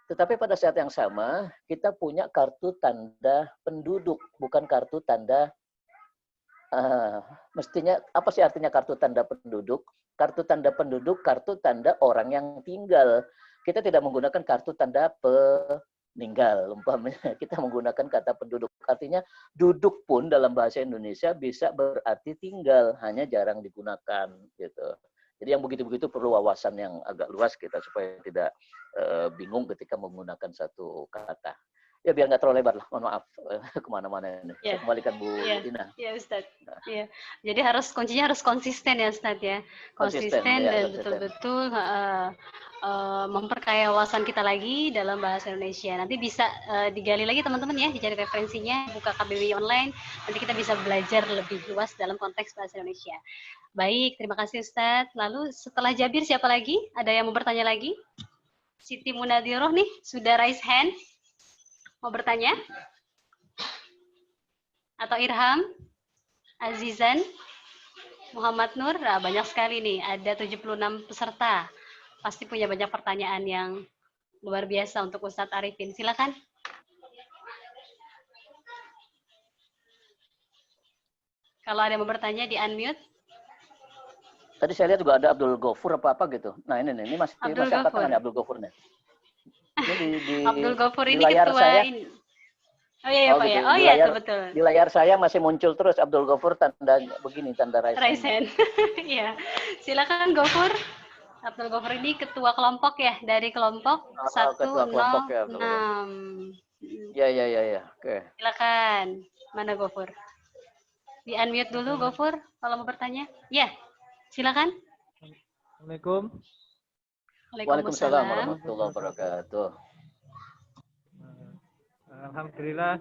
Tetapi pada saat yang sama kita punya kartu tanda penduduk, bukan kartu tanda mestinya apa sih artinya kartu tanda penduduk? Kartu tanda penduduk, kartu tanda orang yang tinggal. Kita tidak menggunakan kartu tanda peninggal, umpamanya kita menggunakan kata penduduk. Artinya duduk pun dalam bahasa Indonesia bisa berarti tinggal, hanya jarang digunakan gitu. Jadi yang begitu-begitu perlu wawasan yang agak luas kita supaya tidak bingung ketika menggunakan satu kata. Ya biar nggak terlalu lebar lah, mohon maaf kemana-mana ini.
Ya.
Saya kembalikan Bu Dina.
Ya Ustadz. Ya. Jadi kuncinya harus konsisten ya Ustadz ya. Konsisten ya, dan betul-betul memperkaya wawasan kita lagi dalam bahasa Indonesia. Nanti bisa digali lagi teman-teman ya, dicari referensinya, buka KBBI online, nanti kita bisa belajar lebih luas dalam konteks bahasa Indonesia. Baik, terima kasih Ustadz. Lalu setelah Jabir siapa lagi? Ada yang mau bertanya lagi? Siti Munadiroh nih, sudah raise hand. Mau bertanya? Atau Irham? Azizan? Muhammad Nur? Nah, banyak sekali nih, ada 76 peserta. Pasti punya banyak pertanyaan yang luar biasa untuk Ustadz Arifin. Silakan. Kalau ada yang mau bertanya, di-unmute.
Tadi saya lihat juga ada Abdul Ghafur apa gitu. Nah ini masih angkat tangan ya Abdul Ghafur nih. Ini di
Abdul Ghafur ini
layar
ketua
saya.
ini. Oh iya Pak ya. Oh iya betul.
Di layar saya masih muncul terus Abdul Ghafur tanda begini, tanda raise hand.
Iya. Silakan Ghafur. Abdul Ghafur ini ketua kelompok ya, dari kelompok 106.
Ya. Oke.
Silakan. Mana Ghafur? Di-unmute dulu Ghafur kalau mau bertanya. Ya. Silakan.
Assalamualaikum.
Waalaikumsalam warahmatullahi wabarakatuh.
Alhamdulillah.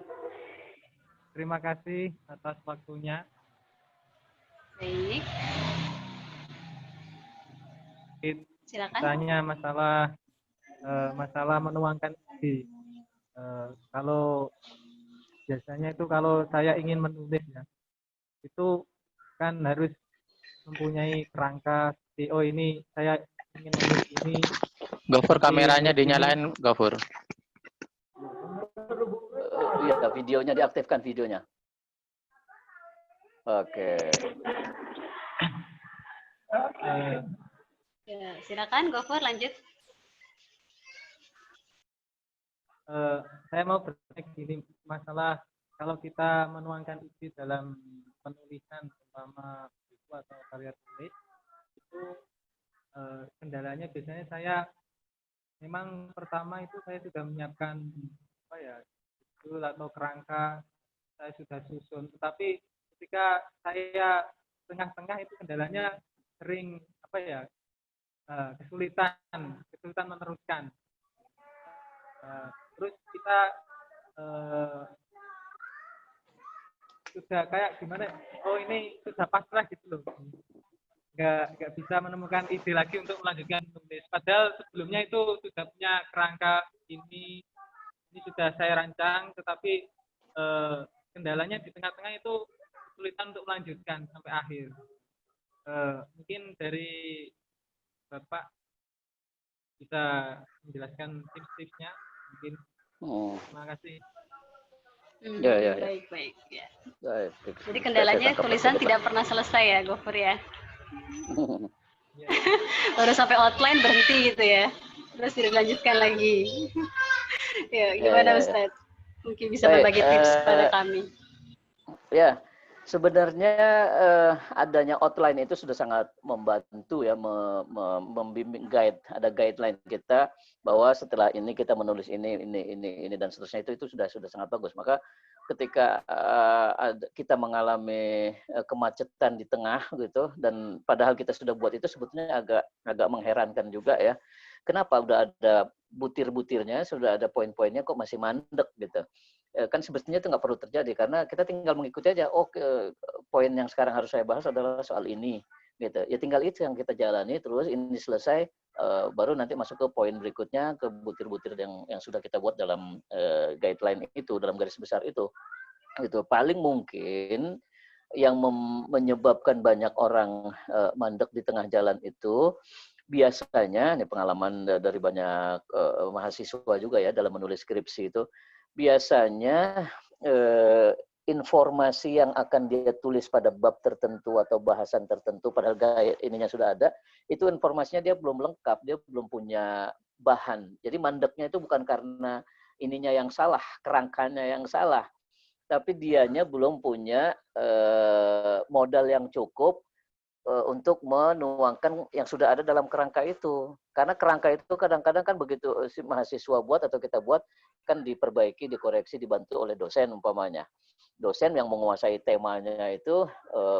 Terima kasih atas waktunya.
Baik. Silakan.
Tanya masalah menuangkan ide. Kalau biasanya itu kalau saya ingin menulis ya, itu kan harus mempunyai kerangka TO ini, saya ingin menulis ini.
Ghafur, kameranya dinyalain, Ghafur.
Iya, videonya diaktifkan videonya. Oke.
Ya, silakan Ghafur lanjut.
Saya mau bertanya gini, masalah kalau kita menuangkan ide dalam penulisan umpama buku atau karya tulis itu kendalanya biasanya saya memang pertama itu saya sudah menyiapkan judul atau kerangka saya sudah susun, tetapi ketika saya tengah-tengah itu kendalanya sering kesulitan meneruskan. Terus kita sudah kayak gimana, oh ini sudah pasrah gitu loh, nggak bisa menemukan ide lagi untuk melanjutkan menulis. Padahal sebelumnya itu sudah punya kerangka ini sudah saya rancang, tetapi kendalanya di tengah-tengah itu kesulitan untuk melanjutkan sampai akhir. Mungkin dari Bapak bisa menjelaskan tips-tipsnya, mungkin. Terima kasih.
Ya.
Baik. Ya.
Baik.
Jadi kendalanya tulisan tidak pernah selesai ya, Gofur ya. Baru sampai outline berhenti gitu ya. Terus dilanjutkan lagi. Ya, gimana Ustadz? Mungkin bisa berbagi tips pada kami.
Ya, sebenarnya adanya outline itu sudah sangat membantu ya, membimbing guide, ada guideline kita bahwa setelah ini kita menulis ini dan seterusnya, itu sudah sangat bagus. Maka ketika kita mengalami kemacetan di tengah gitu, dan padahal kita sudah buat itu, sebetulnya agak mengherankan juga ya. Kenapa udah ada butir-butirnya, sudah ada poin-poinnya kok masih mandek gitu. Kan sebetulnya itu nggak perlu terjadi, karena kita tinggal mengikuti aja. Poin yang sekarang harus saya bahas adalah soal ini gitu ya, tinggal itu yang kita jalani terus, ini selesai, baru nanti masuk ke poin berikutnya, ke butir-butir yang sudah kita buat dalam guideline itu, dalam garis besar itu gitu. Paling mungkin yang menyebabkan banyak orang mandek di tengah jalan itu biasanya, ini pengalaman dari banyak mahasiswa juga ya dalam menulis skripsi itu, biasanya informasi yang akan dia tulis pada bab tertentu atau bahasan tertentu, padahal ininya sudah ada, itu informasinya dia belum lengkap, dia belum punya bahan. Jadi mandeknya itu bukan karena ininya yang salah, kerangkanya yang salah, tapi dianya belum punya modal yang cukup untuk menuangkan yang sudah ada dalam kerangka itu. Karena kerangka itu kadang-kadang kan begitu si mahasiswa buat atau kita buat, kan diperbaiki, dikoreksi, dibantu oleh dosen umpamanya. Dosen yang menguasai temanya itu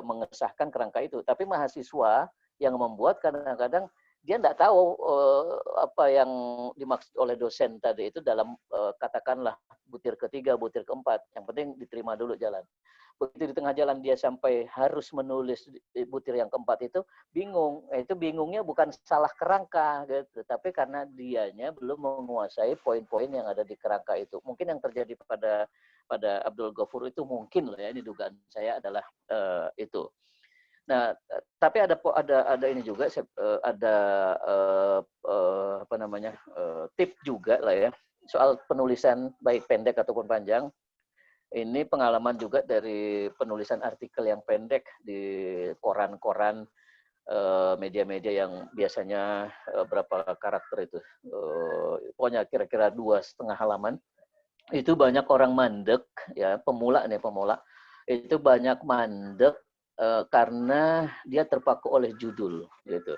mengesahkan kerangka itu. Tapi mahasiswa yang membuat kadang-kadang dia tidak tahu apa yang dimaksud oleh dosen tadi itu dalam katakanlah butir ketiga, butir keempat. Yang penting diterima dulu jalan. Begitu di tengah jalan dia sampai harus menulis butir yang keempat itu, bingung. Itu bingungnya bukan salah kerangka gitu, tapi karena dianya belum menguasai poin-poin yang ada di kerangka itu. Mungkin yang terjadi pada Abdul Ghafur itu mungkin lah ya, ini dugaan saya adalah itu. Nah, tapi ada ini juga, ada apa namanya, tip juga lah ya soal penulisan baik pendek ataupun panjang. Ini pengalaman juga dari penulisan artikel yang pendek di koran-koran, media-media yang biasanya berapa karakter itu, pokoknya kira-kira 2,5 halaman. Itu banyak orang mandek ya, pemula itu banyak mandek karena dia terpaku oleh judul gitu.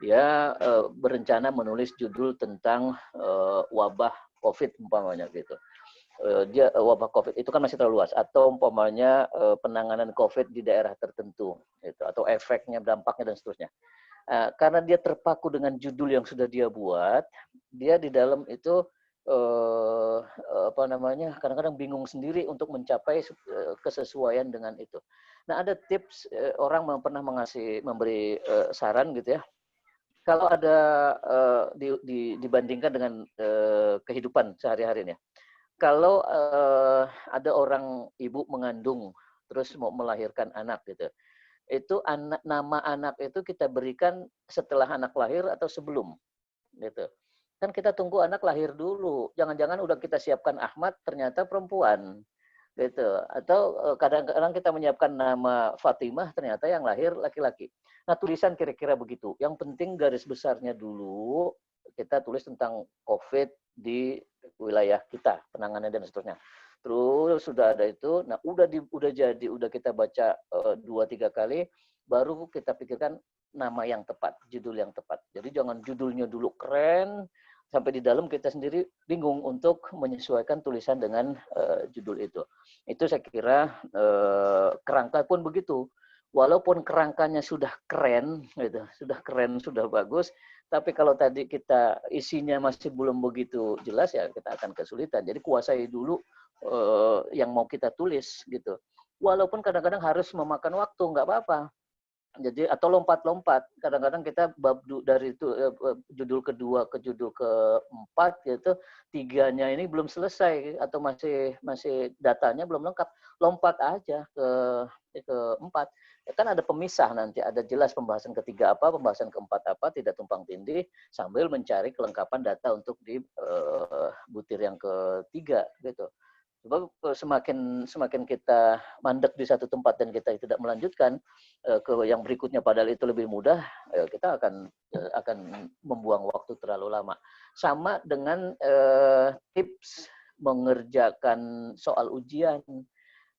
Dia berencana menulis judul tentang wabah COVID umpamanya gitu. Dia wabah COVID itu kan masih terlalu luas, atau umpamanya penanganan COVID di daerah tertentu gitu, atau efeknya, dampaknya dan seterusnya. Karena dia terpaku dengan judul yang sudah dia buat, dia di dalam itu apa namanya, kadang-kadang bingung sendiri untuk mencapai kesesuaian dengan itu. Nah, ada tips, orang pernah memberi saran gitu ya. Kalau ada dibandingkan dengan kehidupan sehari-harinya. Kalau ada orang ibu mengandung terus mau melahirkan anak gitu, itu nama anak itu kita berikan setelah anak lahir atau sebelum gitu. Kan kita tunggu anak lahir dulu, jangan-jangan udah kita siapkan Ahmad ternyata perempuan gitu, atau kadang-kadang kita menyiapkan nama Fatimah ternyata yang lahir laki-laki. Nah, tulisan kira-kira begitu. Yang penting garis besarnya dulu kita tulis tentang COVID di wilayah kita, penanganan dan seterusnya. Terus sudah ada itu, nah udah kita baca 2-3 kali, baru kita pikirkan nama yang tepat, judul yang tepat. Jadi jangan judulnya dulu keren, sampai di dalam kita sendiri bingung untuk menyesuaikan tulisan dengan judul itu. Itu saya kira kerangka pun begitu. Walaupun kerangkanya sudah keren, gitu, sudah bagus, tapi kalau tadi kita isinya masih belum begitu jelas, ya kita akan kesulitan. Jadi kuasai dulu yang mau kita tulis gitu. walaupun kadang-kadang harus memakan waktu, nggak apa-apa. Jadi atau lompat-lompat. Kadang-kadang kita dari itu judul kedua ke judul keempat gitu, tiganya ini belum selesai atau masih datanya belum lengkap, lompat aja ke empat. Kan ada pemisah nanti, ada jelas pembahasan ketiga apa, pembahasan keempat apa, tidak tumpang tindih sambil mencari kelengkapan data untuk di butir yang ketiga gitu. Sebab semakin kita mandek di satu tempat dan kita tidak melanjutkan ke yang berikutnya padahal itu lebih mudah, kita akan membuang waktu terlalu lama. Sama dengan tips mengerjakan soal ujian.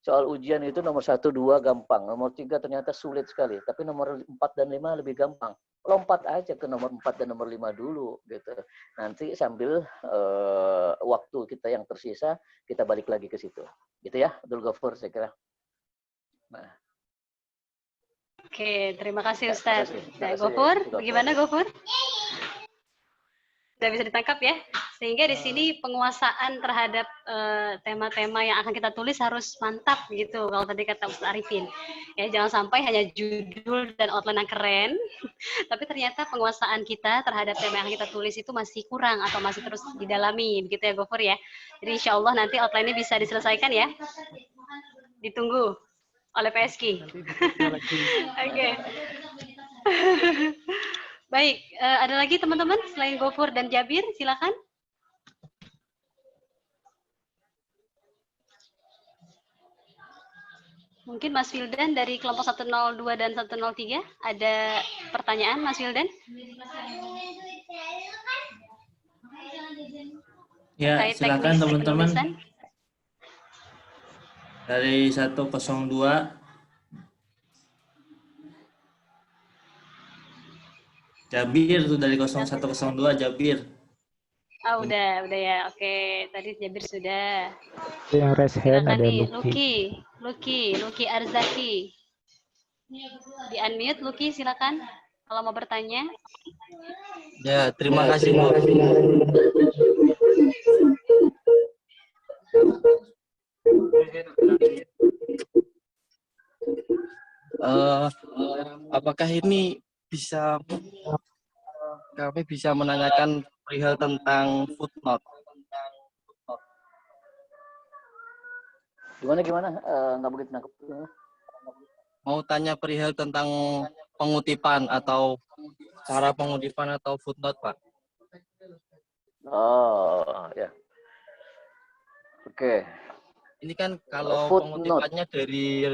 Soal ujian itu nomor 1, 2 gampang, nomor 3 ternyata sulit sekali, tapi nomor 4 dan 5 lebih gampang. Lompat aja ke nomor 4 dan nomor 5 dulu gitu. Nanti sambil waktu kita yang tersisa kita balik lagi ke situ. Gitu ya, Abdul Ghafur saya kira. Nah.
Oke, terima kasih Ustadz.
Nah,
Ghafur, bagaimana Ghafur? Sudah bisa ditangkap ya? Sehingga di sini penguasaan terhadap tema-tema yang akan kita tulis harus mantap gitu, kalau tadi kata Ustadz Arifin. Ya, jangan sampai hanya judul dan outline yang keren, tapi ternyata penguasaan kita terhadap tema yang kita tulis itu masih kurang atau masih terus didalami, begitu ya Ghafur ya. Jadi insya Allah nanti outline-nya bisa diselesaikan ya. Ditunggu oleh PSK. Oke. Baik, ada lagi teman-teman selain Ghafur dan Jabir, silakan. Mungkin Mas Wildan dari kelompok 102 dan 103 ada pertanyaan Mas Wildan?
Ya, silakan teman-teman. Dari 102 Jabir tuh dari 0102 Jabir.
Oh, udah ya. Oke, tadi Jabir sudah.
Yang raise hand ada
Luki Arzaki. Di unmute Luki, silakan kalau mau bertanya.
Ya, terima kasih Bu. Apakah ini kami bisa menanyakan perihal tentang footnote?
Gimana? Nggak begitu nangkep.
Mau tanya perihal tentang pengutipan atau cara pengutipan atau footnote, Pak.
Oh, ya. Oke.
Ini kan kalau
footnote.
pengutipannya dari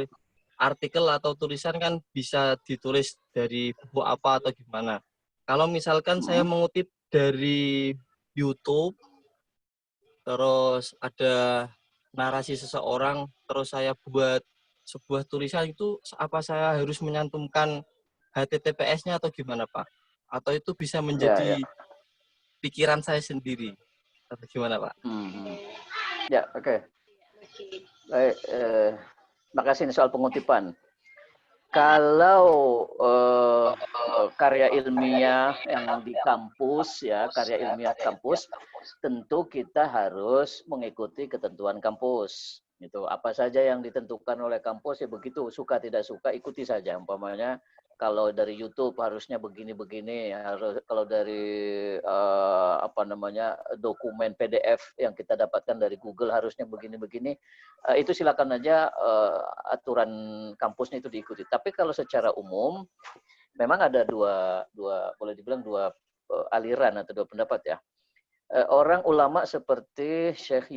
artikel atau tulisan kan bisa ditulis dari buku apa atau gimana. Kalau misalkan saya mengutip dari YouTube, terus ada narasi seseorang, terus saya buat sebuah tulisan, itu apa saya harus menyantumkan HTTPS-nya atau gimana Pak? Atau itu bisa menjadi pikiran saya sendiri? Atau gimana Pak?
Ya, oke. Baik, makasih soal pengutipan. Kalau karya ilmiah yang di kampus ya, karya ilmiah kampus, tentu kita harus mengikuti ketentuan kampus. Gitu. Apa saja yang ditentukan oleh kampus ya begitu, suka tidak suka ikuti saja. Umpamanya kalau dari YouTube harusnya begini-begini, harus kalau dari dokumen PDF yang kita dapatkan dari Google harusnya begini-begini, itu silakan aja aturan kampusnya itu diikuti. Tapi kalau secara umum memang ada dua boleh dibilang dua aliran atau dua pendapat ya. Orang ulama seperti Syekh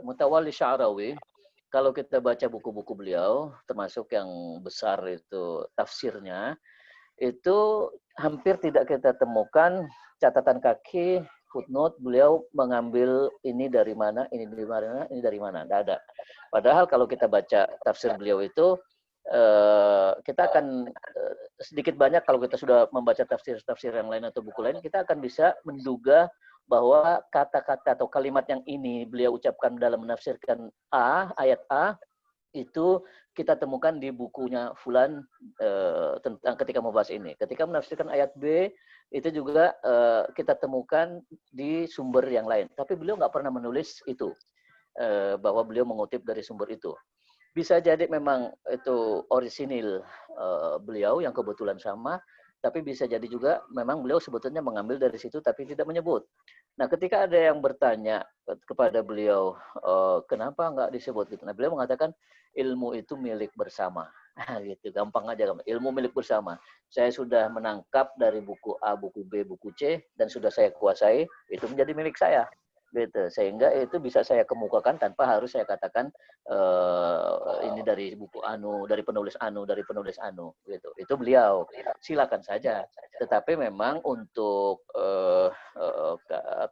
Mutawalli Sya'rawi, kalau kita baca buku-buku beliau, termasuk yang besar itu tafsirnya, itu hampir tidak kita temukan catatan kaki, footnote, beliau mengambil ini dari mana, ini dari mana, tidak ada. Padahal kalau kita baca tafsir beliau itu, kita akan sedikit banyak kalau kita sudah membaca tafsir yang lain atau buku lain, kita akan bisa menduga bahwa kata-kata atau kalimat yang ini beliau ucapkan dalam menafsirkan ayat A, itu kita temukan di bukunya Fulan tentang ketika membahas ini. Ketika menafsirkan ayat B, itu juga kita temukan di sumber yang lain. Tapi beliau nggak pernah menulis itu. bahwa beliau mengutip dari sumber itu. Bisa jadi memang itu orisinil beliau yang kebetulan sama, tapi bisa jadi juga memang beliau sebetulnya mengambil dari situ tapi tidak menyebut. Nah, ketika ada yang bertanya kepada beliau, kenapa nggak disebut gitu? Nah, beliau mengatakan ilmu itu milik bersama. Gitu, gampang aja. Ilmu milik bersama. Saya sudah menangkap dari buku A, buku B, buku C, dan sudah saya kuasai, itu menjadi milik saya. Gitu. Sehingga itu bisa saya kemukakan tanpa harus saya katakan ini dari buku anu, dari penulis anu, dari penulis anu. Gitu. Itu beliau. Silakan saja. Tetapi memang untuk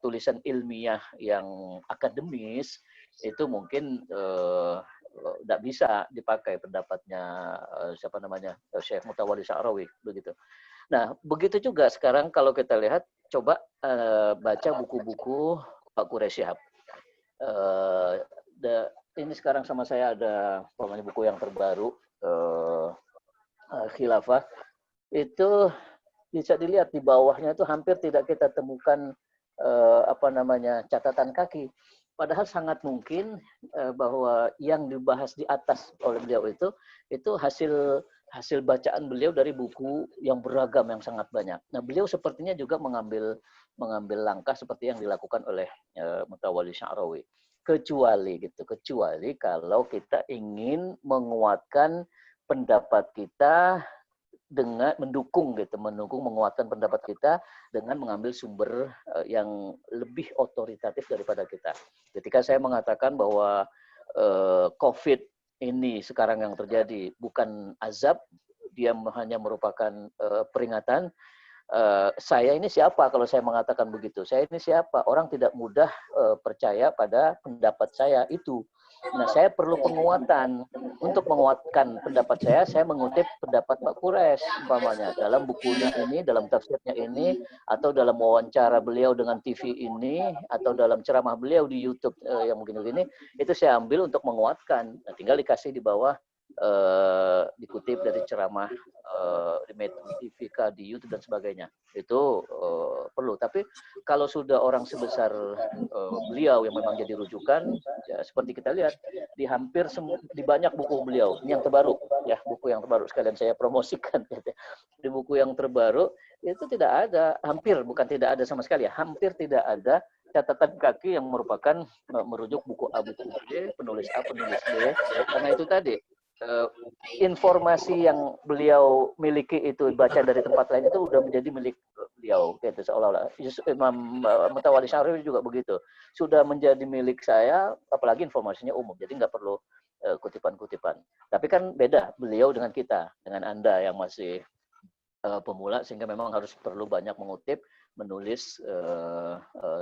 tulisan ilmiah yang akademis itu mungkin tidak bisa dipakai pendapatnya siapa namanya Syekh Mutawalli Sya'rawi begitu. Nah, begitu juga sekarang kalau kita lihat, coba baca buku-buku Pak Quraish Shihab. Ini sekarang sama saya ada buku yang terbaru, Khilafah. Itu bisa dilihat di bawahnya itu hampir tidak kita temukan catatan kaki. Padahal sangat mungkin bahwa yang dibahas di atas oleh beliau itu hasil bacaan beliau dari buku yang beragam yang sangat banyak. Nah, beliau sepertinya juga mengambil langkah seperti yang dilakukan oleh Mutawalli Sya'rawi. Kecuali kalau kita ingin menguatkan pendapat kita dengan mendukung menguatkan pendapat kita dengan mengambil sumber yang lebih otoritatif daripada kita. Ketika saya mengatakan bahwa COVID ini sekarang yang terjadi bukan azab, dia hanya merupakan peringatan. Saya ini siapa kalau saya mengatakan begitu? Saya ini siapa? Orang tidak mudah percaya pada pendapat saya itu. Nah, saya perlu penguatan. Untuk menguatkan pendapat saya mengutip pendapat Pak Quraish, umpamanya dalam bukunya ini, dalam tafsirnya ini, atau dalam wawancara beliau dengan TV ini, atau dalam ceramah beliau di YouTube yang mungkin ini, itu saya ambil untuk menguatkan. Nah, tinggal dikasih di bawah dikutip dari ceramah di TV, di YouTube dan sebagainya. Itu perlu. Tapi kalau sudah orang sebesar beliau yang memang jadi rujukan, ya seperti kita lihat di hampir di banyak buku beliau. Ini yang terbaru, ya buku yang terbaru sekalian saya promosikan. Di buku yang terbaru itu tidak ada, bukan tidak ada sama sekali ya, hampir tidak ada catatan kaki yang merupakan merujuk buku A, buku B, penulis A, penulis B. Karena itu tadi informasi yang beliau miliki itu baca dari tempat lain itu udah menjadi milik beliau, gitu seolah-olah. Imam Mutawalli Sya'rawi juga begitu, sudah menjadi milik saya, apalagi informasinya umum, jadi nggak perlu kutipan-kutipan. Tapi kan beda beliau dengan kita, dengan Anda yang masih pemula, sehingga memang harus perlu banyak mengutip, menulis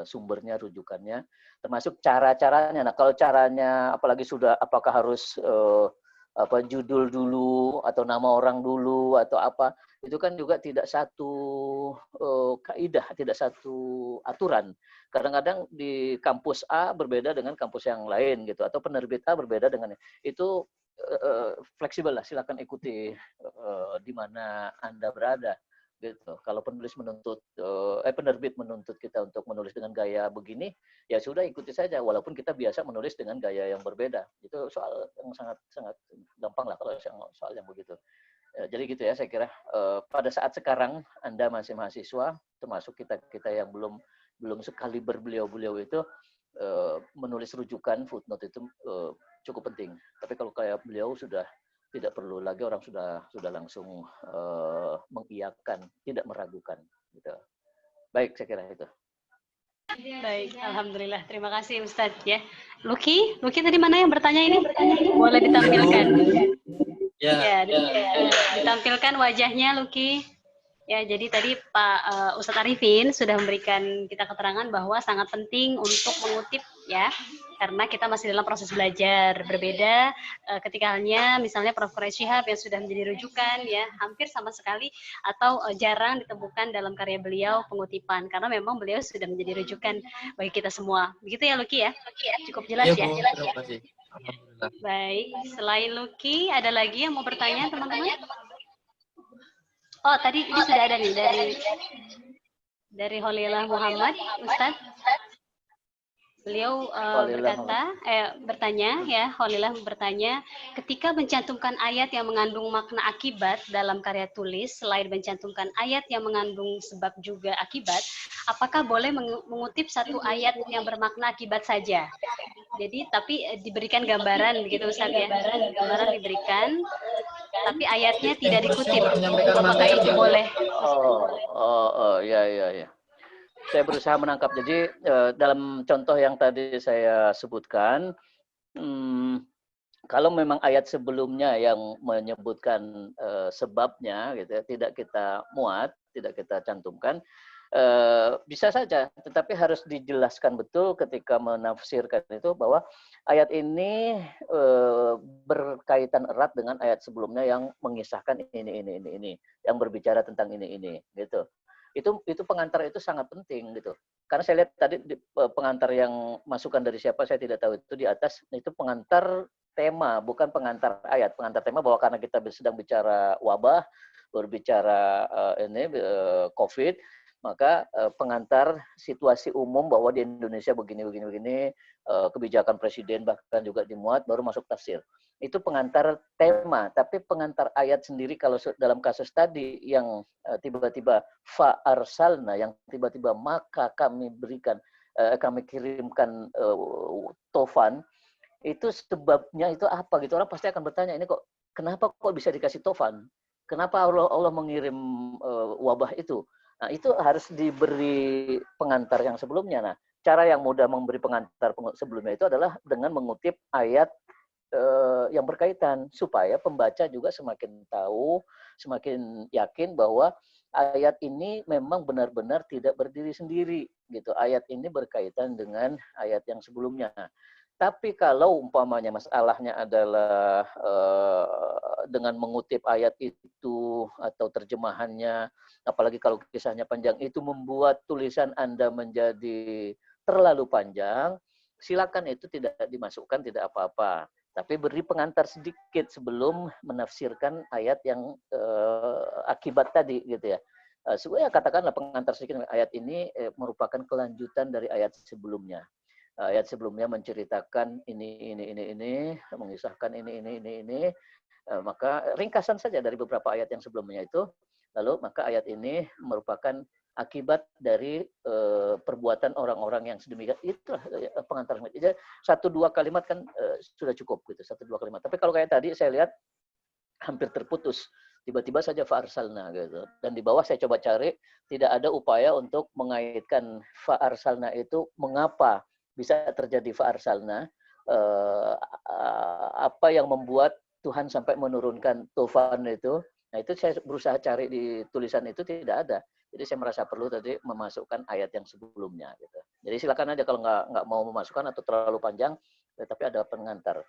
sumbernya, rujukannya, termasuk cara-caranya. Nah, kalau caranya apalagi sudah apakah harus judul dulu atau nama orang dulu atau apa, itu kan juga tidak satu kaidah, tidak satu aturan. Kadang-kadang di kampus A berbeda dengan kampus yang lain gitu, atau penerbit A berbeda dengan itu. Fleksibel lah, silakan ikuti di mana Anda berada gitu. Kalau penulis menuntut penerbit menuntut kita untuk menulis dengan gaya begini, ya sudah ikuti saja walaupun kita biasa menulis dengan gaya yang berbeda. Itu soal yang sangat gampang lah kalau soal yang begitu. Jadi gitu ya, saya kira pada saat sekarang Anda masih mahasiswa, termasuk kita yang belum sekaliber beliau itu, menulis rujukan footnote itu cukup penting. Tapi kalau kayak beliau sudah tidak perlu lagi, orang sudah langsung mengiyakan, tidak meragukan gitu. Baik, saya kira itu.
Baik, alhamdulillah. Terima kasih Ustadz ya. Luki tadi mana yang bertanya ini? Boleh ditampilkan. Ya, ditampilkan wajahnya Luki. Ya, jadi tadi Pak Ustadz Arifin sudah memberikan kita keterangan bahwa sangat penting untuk mengutip ya, karena kita masih dalam proses belajar. Berbeda ketika halnya misalnya Prof. Quraish Shihab yang sudah menjadi rujukan ya, hampir sama sekali atau jarang ditemukan dalam karya beliau pengutipan, karena memang beliau sudah menjadi rujukan bagi kita semua. Begitu ya Luki ya? Cukup jelas ya?
Terima kasih.
Baik, selain Luki ada lagi yang mau bertanya teman-teman? Oh, tadi ini sudah ada nih dari Holilah Muhammad, Ustaz. Beliau
Walillah.
bertanya ya, Khalillah bertanya, ketika mencantumkan ayat yang mengandung makna akibat dalam karya tulis, selain mencantumkan ayat yang mengandung sebab juga akibat, apakah boleh mengutip satu ayat yang bermakna akibat saja? Jadi tapi diberikan gambaran begitu Ustaz ya, gambaran diberikan, tapi ayatnya tidak dikutip. Apakah itu boleh?
Ya, ya, ya. Saya berusaha menangkap. Jadi dalam contoh yang tadi saya sebutkan, kalau memang ayat sebelumnya yang menyebutkan sebabnya, gitu ya, tidak kita muat, tidak kita cantumkan, bisa saja, tetapi harus dijelaskan betul ketika menafsirkan itu bahwa ayat ini berkaitan erat dengan ayat sebelumnya yang mengisahkan ini, yang berbicara tentang ini, gitu. Itu pengantar itu sangat penting gitu. Karena saya lihat tadi pengantar yang masukan dari siapa saya tidak tahu, itu di atas itu pengantar tema, bukan pengantar ayat. Pengantar tema bahwa karena kita sedang bicara wabah, berbicara COVID, maka pengantar situasi umum bahwa di Indonesia begini, kebijakan presiden bahkan juga dimuat, baru masuk tafsir. Itu pengantar tema, tapi pengantar ayat sendiri kalau dalam kasus tadi yang tiba-tiba fa arsalna, yang tiba-tiba maka kami berikan, kami kirimkan tofan, itu sebabnya itu apa gitu. Orang pasti akan bertanya, ini kok kenapa kok bisa dikasih tofan? Kenapa Allah mengirim wabah itu? Nah, itu harus diberi pengantar yang sebelumnya. Nah, cara yang mudah memberi pengantar sebelumnya itu adalah dengan mengutip ayat yang berkaitan supaya pembaca juga semakin tahu, semakin yakin bahwa ayat ini memang benar-benar tidak berdiri sendiri gitu. Ayat ini berkaitan dengan ayat yang sebelumnya. Tapi kalau umpamanya masalahnya adalah dengan mengutip ayat itu atau terjemahannya, apalagi kalau kisahnya panjang, itu membuat tulisan Anda menjadi terlalu panjang, silakan itu tidak dimasukkan, tidak apa-apa. Tapi beri pengantar sedikit sebelum menafsirkan ayat yang akibat tadi gitu ya. Sebenarnya katakanlah pengantar sedikit, ayat ini merupakan kelanjutan dari ayat sebelumnya. Ayat sebelumnya menceritakan ini, mengisahkan ini. Maka ringkasan saja dari beberapa ayat yang sebelumnya itu. Lalu maka ayat ini merupakan akibat dari perbuatan orang-orang yang sedemikian. Itulah pengantar. Jadi 1-2 kalimat kan sudah cukup gitu, 1-2 kalimat. Tapi kalau kayak tadi saya lihat hampir terputus. Tiba-tiba saja fa'arsalna gitu. Dan di bawah saya coba cari, tidak ada upaya untuk mengaitkan fa'arsalna itu mengapa bisa terjadi fa'arsalna, apa yang membuat Tuhan sampai menurunkan tufan itu. Nah, itu saya berusaha cari di tulisan itu, tidak ada. Jadi saya merasa perlu tadi memasukkan ayat yang sebelumnya gitu. Jadi silakan aja kalau nggak mau memasukkan atau terlalu panjang, tapi ada pengantar.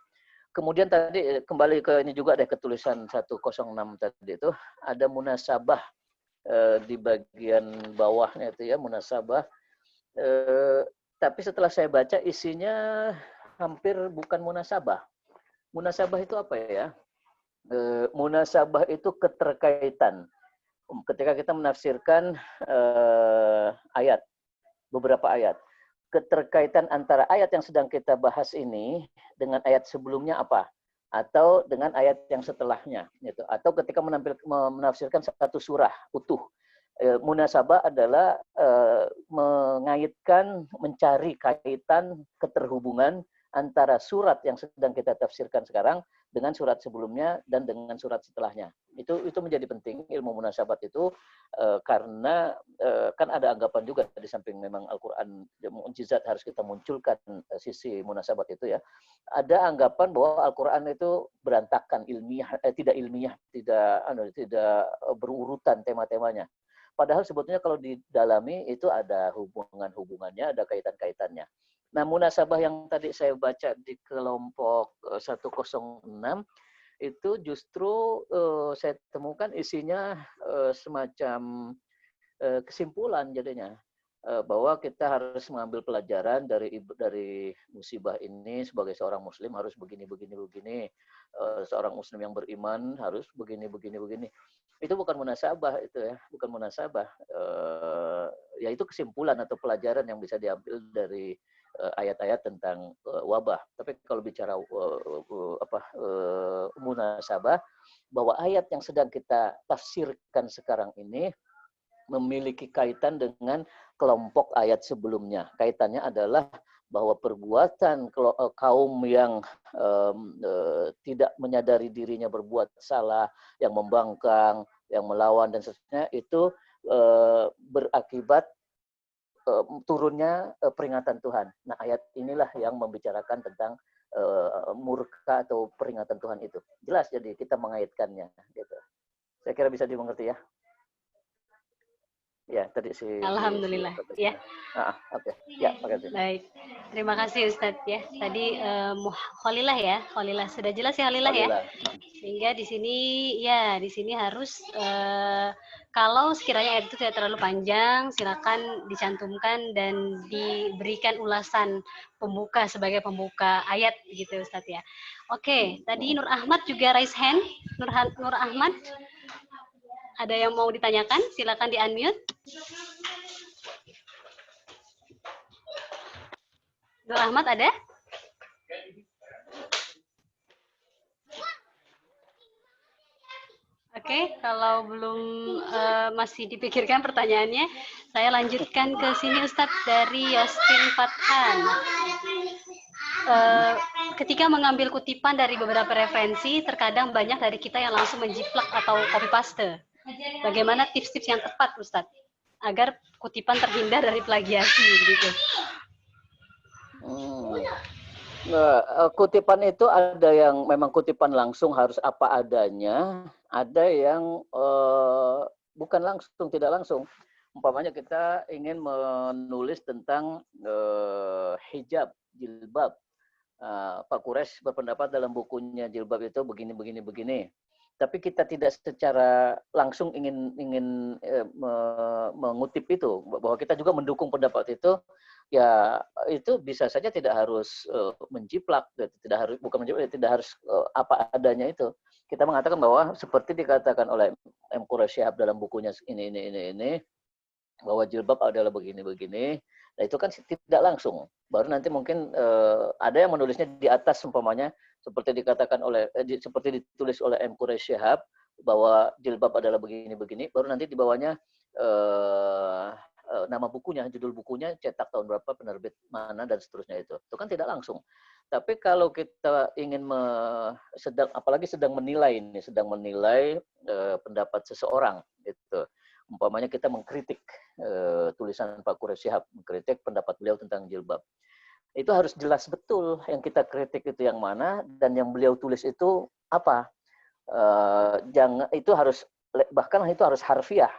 Kemudian tadi kembali ke ini juga deh, ke tulisan 106 tadi itu ada munasabah di bagian bawahnya itu ya, munasabah. Tapi setelah saya baca isinya hampir bukan munasabah. Munasabah itu apa ya? Munasabah itu keterkaitan. Ketika kita menafsirkan ayat, beberapa ayat, keterkaitan antara ayat yang sedang kita bahas ini dengan ayat sebelumnya apa? Atau dengan ayat yang setelahnya, gitu. Atau ketika menafsirkan satu surah utuh. Munasabah adalah mengaitkan, mencari kaitan, keterhubungan antara surat yang sedang kita tafsirkan sekarang dengan surat sebelumnya dan dengan surat setelahnya. Itu menjadi penting ilmu munasabat itu karena kan ada anggapan juga di samping memang Al-Qur'an mukjizat harus kita munculkan sisi munasabat itu ya. Ada anggapan bahwa Al-Qur'an itu berantakan ilmiah, tidak ilmiah, tidak berurutan tema-temanya. Padahal sebetulnya kalau didalami itu ada hubungannya, ada kaitan-kaitannya. Nah, munasabah yang tadi saya baca di kelompok 106 itu justru saya temukan isinya semacam kesimpulan jadinya, bahwa kita harus mengambil pelajaran dari musibah ini. Sebagai seorang muslim harus begini, seorang muslim yang beriman harus begini. Itu bukan munasabah itu ya, bukan munasabah. Ya itu kesimpulan atau pelajaran yang bisa diambil dari ayat-ayat tentang wabah. Tapi kalau bicara munasabah, bahwa ayat yang sedang kita tafsirkan sekarang ini memiliki kaitan dengan kelompok ayat sebelumnya. Kaitannya adalah bahwa perbuatan kaum yang tidak menyadari dirinya berbuat salah, yang membangkang, yang melawan dan seterusnya itu berakibat turunnya peringatan Tuhan. Nah, ayat inilah yang membicarakan tentang murka atau peringatan Tuhan itu. Jelas, jadi kita mengaitkannya. Gitu. Saya kira bisa dimengerti ya. Ya, tadi
Alhamdulillah. Ya.
Oke. Ya, makasih.
Baik. Terima kasih Ustadz ya. Tadi Khalilah ya. Khalilah sudah jelas ya Khalilah ya. Sehingga di sini harus kalau sekiranya ayat itu tidak terlalu panjang, silakan dicantumkan dan diberikan ulasan pembuka sebagai pembuka ayat gitu Ustadz ya. Oke, tadi Nur Ahmad juga raise hand. Nur Ahmad, ada yang mau ditanyakan? Silakan di-unmute. Nur Ahmad ada? Oke, kalau belum masih dipikirkan pertanyaannya, saya lanjutkan ke sini Ustadz dari Yostin Fathan. Ketika mengambil kutipan dari beberapa referensi, terkadang banyak dari kita yang langsung menjiplak atau copy paste. Bagaimana tips-tips yang tepat Ustadz agar kutipan terhindar dari plagiasi begitu?
Kutipan itu ada yang memang kutipan langsung harus apa adanya, ada yang bukan langsung, tidak langsung. Umpamanya kita ingin menulis tentang hijab, jilbab. Pak Quraisy berpendapat dalam bukunya jilbab itu begini. Tapi kita tidak secara langsung ingin mengutip itu, bahwa kita juga mendukung pendapat itu. Ya itu bisa saja tidak harus menjiplak, tidak harus apa adanya itu. Kita mengatakan bahwa seperti dikatakan oleh M. Quraisy Shihab dalam bukunya ini bahwa jilbab adalah begini. Nah itu kan tidak langsung. Baru nanti mungkin ada yang menulisnya di atas umpamanya seperti dikatakan seperti ditulis oleh M. Quraisy Shihab bahwa jilbab adalah begini. Baru nanti di bawahnya nama bukunya, judul bukunya, cetak tahun berapa, penerbit mana dan seterusnya itu kan tidak langsung. Tapi kalau kita ingin apalagi sedang menilai pendapat seseorang gitu. Umpamanya kita mengkritik tulisan Pak Quraisy Shihab, mengkritik pendapat beliau tentang jilbab. Itu harus jelas betul yang kita kritik itu yang mana dan yang beliau tulis itu apa. Bahkan itu harus harfiah.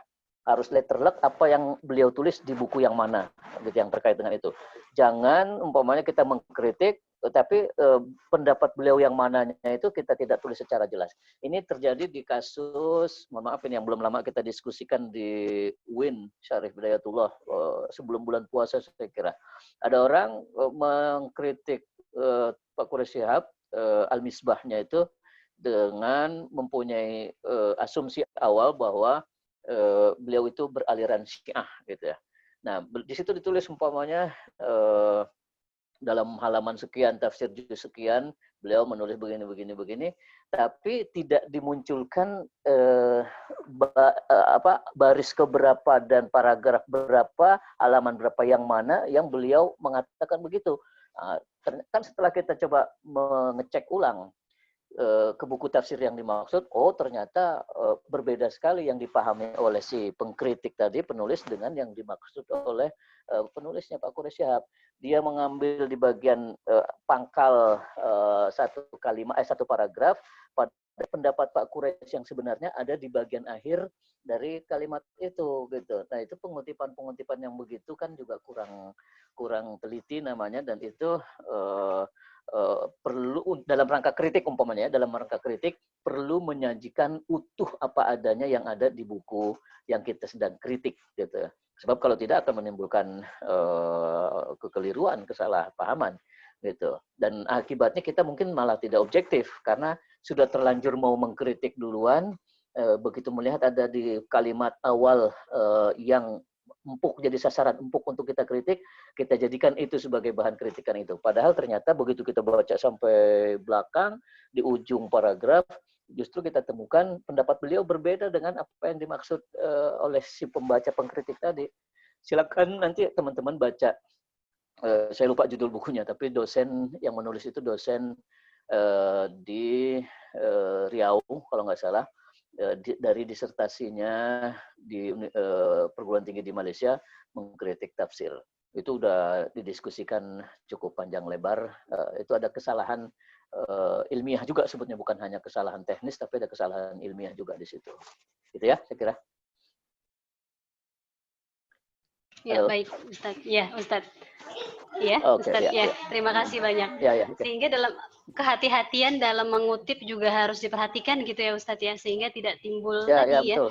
Harus letterlek apa yang beliau tulis di buku yang mana, gitu, yang terkait dengan itu. Jangan umpamanya kita mengkritik, tapi pendapat beliau yang mananya itu kita tidak tulis secara jelas. Ini terjadi di kasus, mohon maaf ini yang belum lama kita diskusikan di UIN Syarif Hidayatullah sebelum bulan puasa saya kira. Ada orang mengkritik Pak Quraisy Shihab Al-Misbahnya itu dengan mempunyai asumsi awal bahwa beliau itu beraliran Syiah gitu ya. Nah, di situ ditulis umpamanya dalam halaman sekian, tafsir juz sekian, beliau menulis begini, tapi tidak dimunculkan baris keberapa dan paragraf berapa, halaman berapa yang mana yang beliau mengatakan begitu. Kan setelah kita coba mengecek ulang ke buku tafsir yang dimaksud, ternyata berbeda sekali yang dipahami oleh si pengkritik tadi, penulis, dengan yang dimaksud oleh penulisnya Pak Quraisy Shihab. Dia mengambil di bagian pangkal satu paragraf, pada pendapat Pak Quraisy yang sebenarnya ada di bagian akhir dari kalimat itu gitu. Nah, itu pengutipan yang begitu kan juga kurang teliti namanya, dan itu perlu dalam rangka kritik umpamanya, dalam rangka kritik perlu menyajikan utuh apa adanya yang ada di buku yang kita sedang kritik gitu. Sebab kalau tidak akan menimbulkan kekeliruan, kesalahpahaman gitu. Dan akibatnya kita mungkin malah tidak objektif karena sudah terlanjur mau mengkritik duluan, begitu melihat ada di kalimat awal yang empuk, jadi sasaran empuk untuk kita kritik, kita jadikan itu sebagai bahan kritikan itu. Padahal ternyata begitu kita baca sampai belakang, di ujung paragraf, justru kita temukan pendapat beliau berbeda dengan apa yang dimaksud oleh si pembaca pengkritik tadi. Silakan nanti teman-teman baca. Saya lupa judul bukunya, tapi dosen yang menulis itu dosen di Riau kalau nggak salah. Dari disertasinya di perguruan tinggi di Malaysia mengkritik tafsir. Itu udah didiskusikan cukup panjang lebar. Itu ada kesalahan ilmiah juga sebetulnya, bukan hanya kesalahan teknis, tapi ada kesalahan ilmiah juga di situ. Gitu ya, saya kira.
Ya,
Halo.
baik, Ustadz. Ya, Ustadz. Ya,
Oke,
Ustadz.
ya.
Terima kasih banyak.
Ya.
Sehingga dalam kehati-hatian dalam mengutip juga harus diperhatikan gitu ya Ustadz ya, sehingga tidak timbul tadi
betul.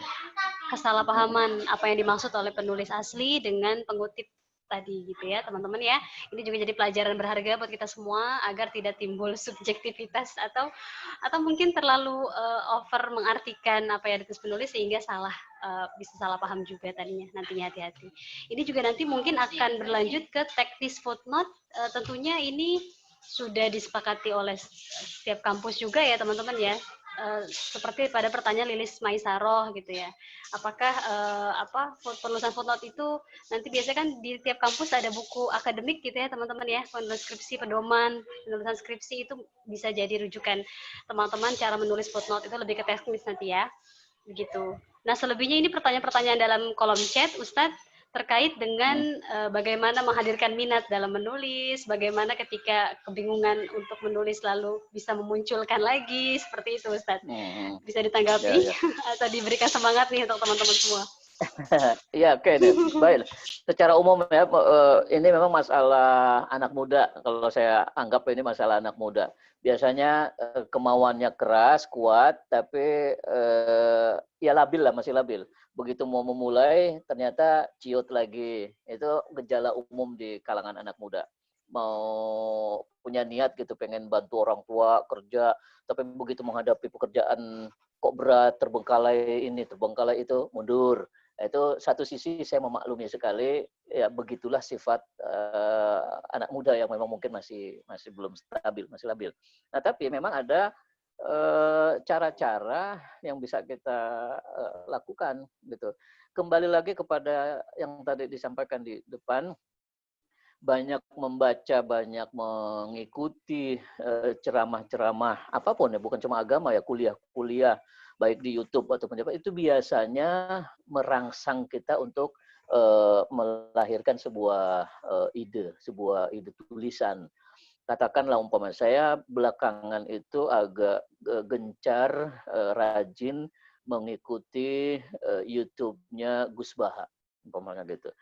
kesalahpahaman apa yang dimaksud oleh penulis asli dengan pengutip tadi gitu ya teman-teman ya. Ini juga jadi pelajaran berharga buat kita semua agar tidak timbul subjektivitas atau mungkin terlalu over mengartikan apa yang ditulis penulis sehingga bisa salah paham juga tadinya. Nantinya hati-hati. Ini juga nanti mungkin akan berlanjut ke teknis footnote. Tentunya ini sudah disepakati oleh setiap kampus juga ya teman-teman ya. Seperti pada pertanyaan Lilis Maisaroh gitu ya. Apakah penulisan footnote itu nanti biasanya kan di tiap kampus ada buku akademik gitu ya teman-teman ya, penulisan skripsi, pedoman, penulisan skripsi itu bisa jadi rujukan teman-teman cara menulis footnote itu lebih ke teknis nanti ya. Begitu. Nah, selebihnya ini pertanyaan-pertanyaan dalam kolom chat Ustadz terkait dengan bagaimana menghadirkan minat dalam menulis, bagaimana ketika kebingungan untuk menulis lalu bisa memunculkan lagi, seperti itu Ustadz. Bisa ditanggapi atau diberikan semangat nih untuk teman-teman semua.
Ya, oke nih. Baik. Secara umum ya, ini memang masalah anak muda. Kalau saya anggap ini masalah anak muda. Biasanya kemauannya keras, kuat, tapi ya labil lah, masih labil. Begitu mau memulai, ternyata ciut lagi. Itu gejala umum di kalangan anak muda. Mau punya niat gitu, pengen bantu orang tua kerja, tapi begitu menghadapi pekerjaan kok berat, terbengkalai ini, terbengkalai itu, mundur. Itu satu sisi saya memaklumi sekali, ya begitulah sifat anak muda yang memang mungkin masih belum stabil, masih labil. Nah, tapi memang ada cara-cara yang bisa kita lakukan gitu. Kembali lagi kepada yang tadi disampaikan di depan, banyak membaca, banyak mengikuti ceramah-ceramah apapun ya, bukan cuma agama ya, kuliah-kuliah baik di YouTube ataupun apa, itu biasanya merangsang kita untuk melahirkan sebuah ide tulisan. Katakanlah umpama saya belakangan itu agak gencar, rajin mengikuti YouTube-nya Gus Baha, umpamanya gitu.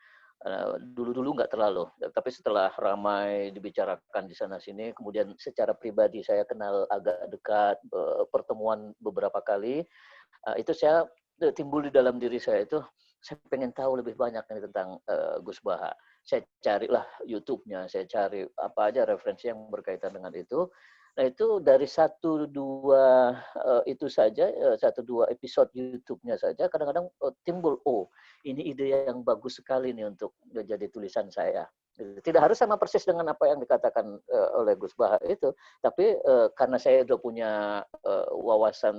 Dulu-dulu nggak terlalu, tapi setelah ramai dibicarakan di sana-sini, kemudian secara pribadi saya kenal agak dekat, pertemuan beberapa kali, itu saya timbul di dalam diri saya itu, saya pengen tahu lebih banyak tentang Gus Baha. Saya carilah YouTube-nya, saya cari apa aja referensi yang berkaitan dengan itu. Nah, itu dari satu dua episode YouTube-nya saja kadang-kadang timbul, ini ide yang bagus sekali nih untuk jadi tulisan saya. Tidak harus sama persis dengan apa yang dikatakan oleh Gus Baha itu, tapi karena saya sudah punya wawasan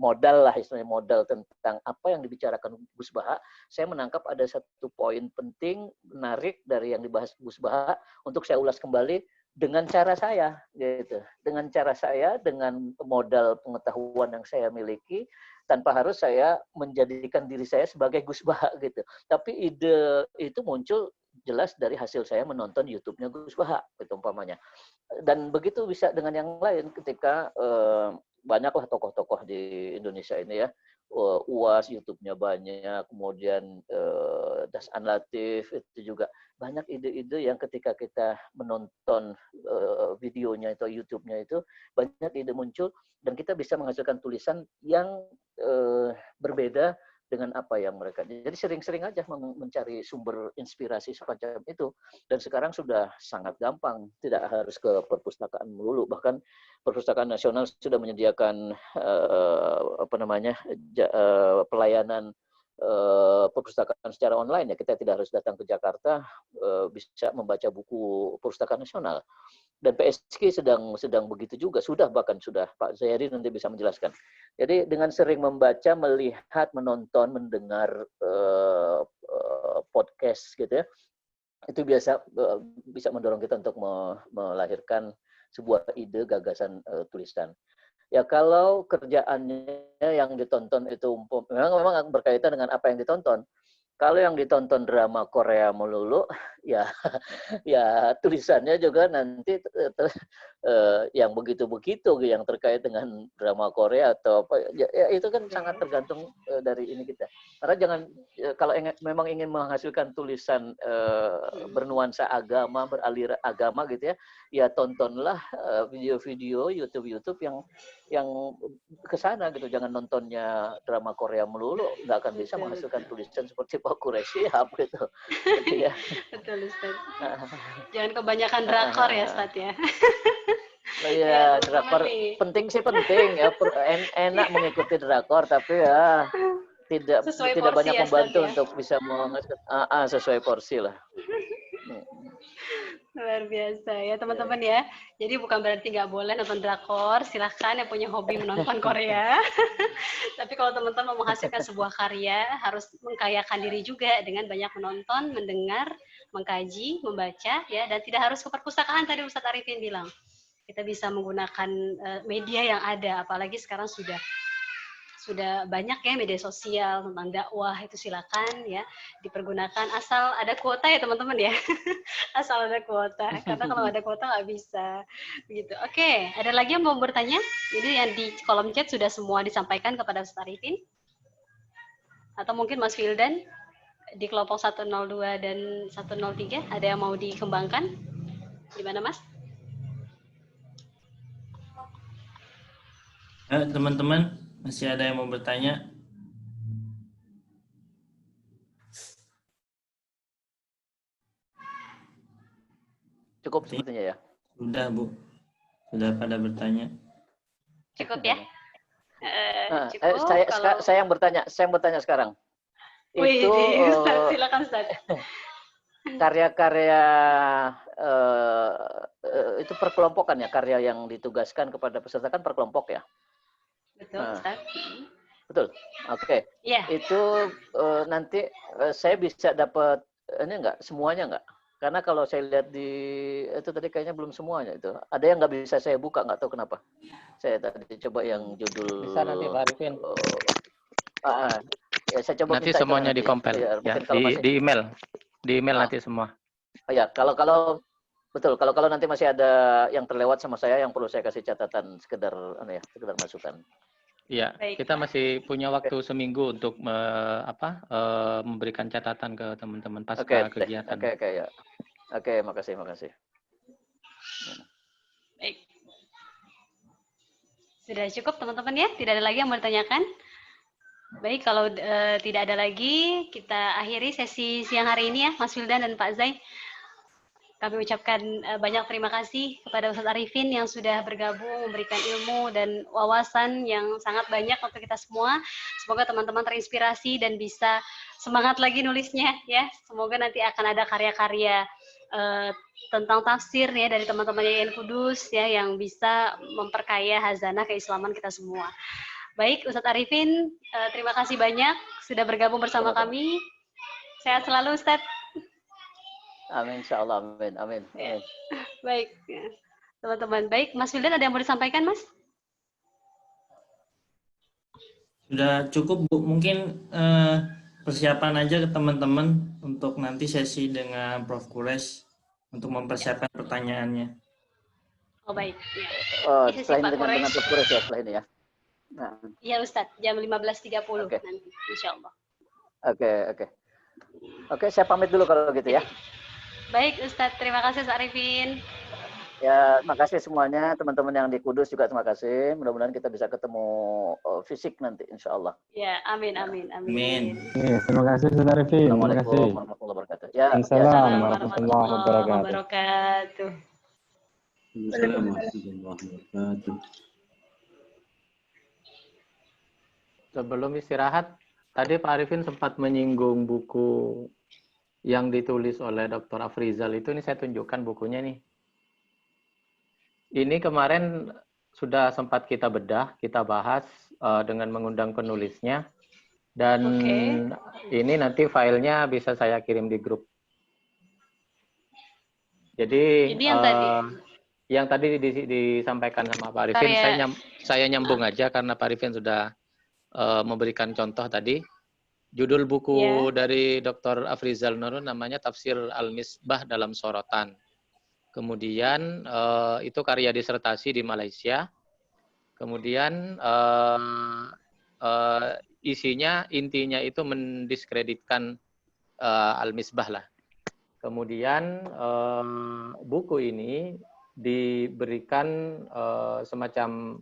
modal lah, istilahnya modal tentang apa yang dibicarakan Gus Baha, saya menangkap ada satu poin penting, menarik dari yang dibahas Gus Baha untuk saya ulas kembali dengan cara saya, gitu. Dengan cara saya, dengan modal pengetahuan yang saya miliki, tanpa harus saya menjadikan diri saya sebagai Gus Baha gitu. Tapi ide itu muncul jelas dari hasil saya menonton YouTube-nya Gus Baha, gitu umpamanya. Dan begitu bisa dengan yang lain ketika banyaklah tokoh-tokoh di Indonesia ini ya. UAS YouTube-nya banyak, kemudian Dasan Latif itu juga banyak ide-ide yang ketika kita menonton videonya atau YouTube-nya itu banyak ide muncul dan kita bisa menghasilkan tulisan yang berbeda dengan apa yang mereka. Jadi sering-sering aja mencari sumber inspirasi semacam itu. Dan sekarang sudah sangat gampang, tidak harus ke perpustakaan melulu. Bahkan Perpustakaan Nasional sudah menyediakan pelayanan perpustakaan secara online ya, kita tidak harus datang ke Jakarta, bisa membaca buku perpustakaan nasional. Dan PSG sedang begitu juga, bahkan sudah Pak Zairi nanti bisa menjelaskan. Jadi dengan sering membaca, melihat, menonton, mendengar podcast gitu ya, itu bisa mendorong kita untuk melahirkan sebuah ide, gagasan, tulisan. Ya kalau kerjaannya yang ditonton itu memang berkaitan dengan apa yang ditonton. Kalau yang ditonton drama Korea melulu, ya ya tulisannya juga nanti yang begitu-begitu yang terkait dengan drama Korea atau apa ya itu kan sangat tergantung dari ini kita. Karena jangan kalau memang ingin menghasilkan tulisan bernuansa agama, beraliran agama gitu ya, ya tontonlah video-video YouTube yang ke sana gitu. Jangan nontonnya drama Korea melulu, nggak akan bisa menghasilkan tulisan seperti Pak Quraisy gitu. Gitu ya.
Betul Ustaz. Jangan kebanyakan drakor ya Ustaz ya.
Ya, drakor penting sih penting ya. Enak mengikuti drakor tapi ya tidak banyak
ya,
membantu
ya.
untuk bisa menghasilkan sesuai porsi lah.
Luar biasa ya teman-teman ya. Jadi bukan berarti nggak boleh nonton drakor, silahkan yang punya hobi menonton Korea. Tapi kalau teman-teman mau menghasilkan sebuah karya, harus mengkayakan diri juga dengan banyak menonton, mendengar, mengkaji, membaca ya, dan tidak harus ke perpustakaan tadi Ustadz Arifin bilang. Kita bisa menggunakan media yang ada, apalagi sekarang sudah banyak ya media sosial tentang dakwah, itu silakan ya dipergunakan asal ada kuota ya teman-teman ya. Asal ada kuota, karena kalau ada kuota nggak bisa begitu. Oke, ada lagi yang mau bertanya? Ini yang di kolom chat sudah semua disampaikan kepada Ustaz Arifin, atau mungkin Mas Wildan di kelompok 102 dan 103 ada yang mau dikembangkan? Gimana Mas?
Teman-teman, masih ada yang mau bertanya?
Cukup sepertinya ya.
Sudah, Bu. Sudah pada bertanya.
Cukup ya?
Cukup, saya yang bertanya sekarang.
Wih,
itu
silakan Ustaz.
Karya-karya itu perkelompokan ya, karya yang ditugaskan kepada peserta kan perkelompok ya.
Betul, Ustaz.
Betul. Oke.
Yeah.
Itu nanti saya bisa dapat ini enggak semuanya enggak? Karena kalau saya lihat di itu tadi kayaknya belum semuanya itu. Ada yang nggak bisa saya buka, nggak tahu kenapa. Saya tadi coba yang judul.
Bisa nanti Pak Arifin.
Ya saya coba
nanti semuanya dikompil ya, di email. Di email nanti semua.
Ya, kalau betul, kalau nanti masih ada yang terlewat sama saya yang perlu saya kasih catatan sekedar masukan.
Iya, kita masih punya waktu seminggu untuk memberikan catatan ke teman-teman pasca kegiatan.
Oke, makasih.
Baik. Sudah cukup teman-teman ya? Tidak ada lagi yang bertanyakan? Baik, kalau tidak ada lagi, kita akhiri sesi siang hari ini ya, Mas Wildan dan Pak Zai. Kami ucapkan banyak terima kasih kepada Ustaz Arifin yang sudah bergabung, memberikan ilmu dan wawasan yang sangat banyak untuk kita semua. Semoga teman-teman terinspirasi dan bisa semangat lagi nulisnya ya. Semoga nanti akan ada karya-karya tentang tafsir ya dari teman-teman YIN Kudus ya yang bisa memperkaya hazanah keislaman kita semua. Baik, Ustaz Arifin, terima kasih banyak sudah bergabung bersama kami. Sehat selalu, Ustaz.
Amin, insyaallah. Amin.
Ya. Baik, teman-teman. Baik, Mas Wildan ada yang mau disampaikan, Mas?
Sudah cukup, Bu. Mungkin persiapan aja ke teman-teman untuk nanti sesi dengan Prof. Kures untuk mempersiapkan pertanyaannya.
Oh, baik. Ya.
Selain dengan Prof. Kures ya, setelah ini ya.
Iya, Ustaz. Jam 15.30 nanti, insyaallah.
Oke, saya pamit dulu kalau gitu ya.
Baik, Ustadz. Terima kasih, Ustaz Arifin.
Ya, makasih semuanya. Teman-teman yang di Kudus juga terima kasih. Mudah-mudahan kita bisa ketemu fisik nanti, insya Allah.
Ya, amin.
Ya, terima kasih, Ustaz Arifin. Terima kasih.
Warahmatullahi wabarakatuh. Ya,
Assalamualaikum warahmatullahi
wabarakatuh.
Sebelum istirahat, tadi Pak Arifin sempat menyinggung buku yang ditulis oleh Dr. Afrizal itu. Ini saya tunjukkan bukunya nih. Ini kemarin sudah sempat kita bedah, kita bahas dengan mengundang penulisnya. Dan ini nanti filenya bisa saya kirim di grup. Jadi yang tadi disampaikan sama Pak Arifin, saya nyambung aja karena Pak Arifin sudah memberikan contoh tadi. Judul buku dari Dr. Afrizal Nurun namanya Tafsir Al-Misbah dalam Sorotan. Kemudian itu karya disertasi di Malaysia. Kemudian intinya itu mendiskreditkan Al-Misbah lah. Kemudian buku ini diberikan semacam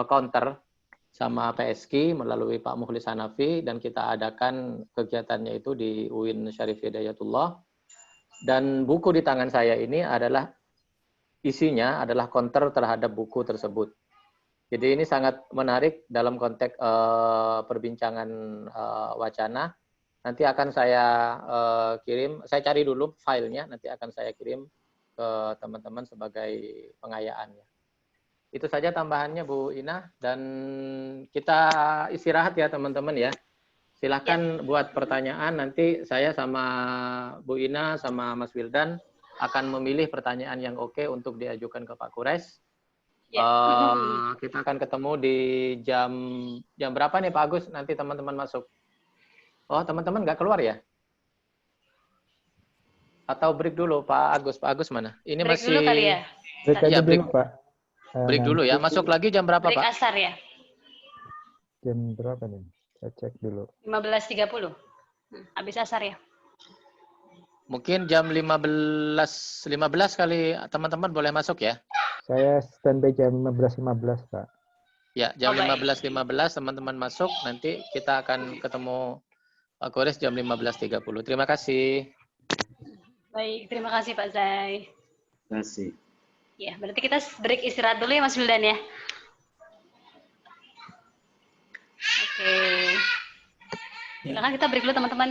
counter sama PSK melalui Pak Mukhlis Hanafi, dan kita adakan kegiatannya itu di UIN Syarif Hidayatullah. Dan buku di tangan saya ini adalah isinya adalah counter terhadap buku tersebut. Jadi ini sangat menarik dalam konteks perbincangan wacana. Nanti akan saya kirim, saya cari dulu filenya, nanti akan saya kirim ke teman-teman sebagai pengayaannya. Itu saja tambahannya Bu Ina, dan kita istirahat ya teman-teman ya. Silahkan buat pertanyaan, nanti saya sama Bu Ina sama Mas Wildan akan memilih pertanyaan yang oke untuk diajukan ke Pak Kures. Kita akan ketemu di jam berapa nih Pak Agus? Nanti teman-teman masuk. Oh, teman-teman nggak keluar ya? Atau break dulu Pak Agus? Pak Agus mana? Ini break masih. Dulu kali ya.
Break aja dulu Pak.
Break dulu ya. Masuk lagi jam berapa
break
Pak?
Asar ya.
Jam berapa nih? Saya cek dulu.
15.30. Habis asar ya.
Mungkin jam 15 kali teman-teman boleh masuk ya.
Saya standby jam 15.15, Pak.
Ya, jam 15.15 teman-teman masuk, nanti kita akan ketemu Pak Kores jam 15.30. Terima kasih.
Baik, terima kasih Pak Zai.
Terima kasih.
Ya, berarti kita break istirahat dulu ya Mas Wildan ya. Oke. Silakan kita break dulu teman-teman.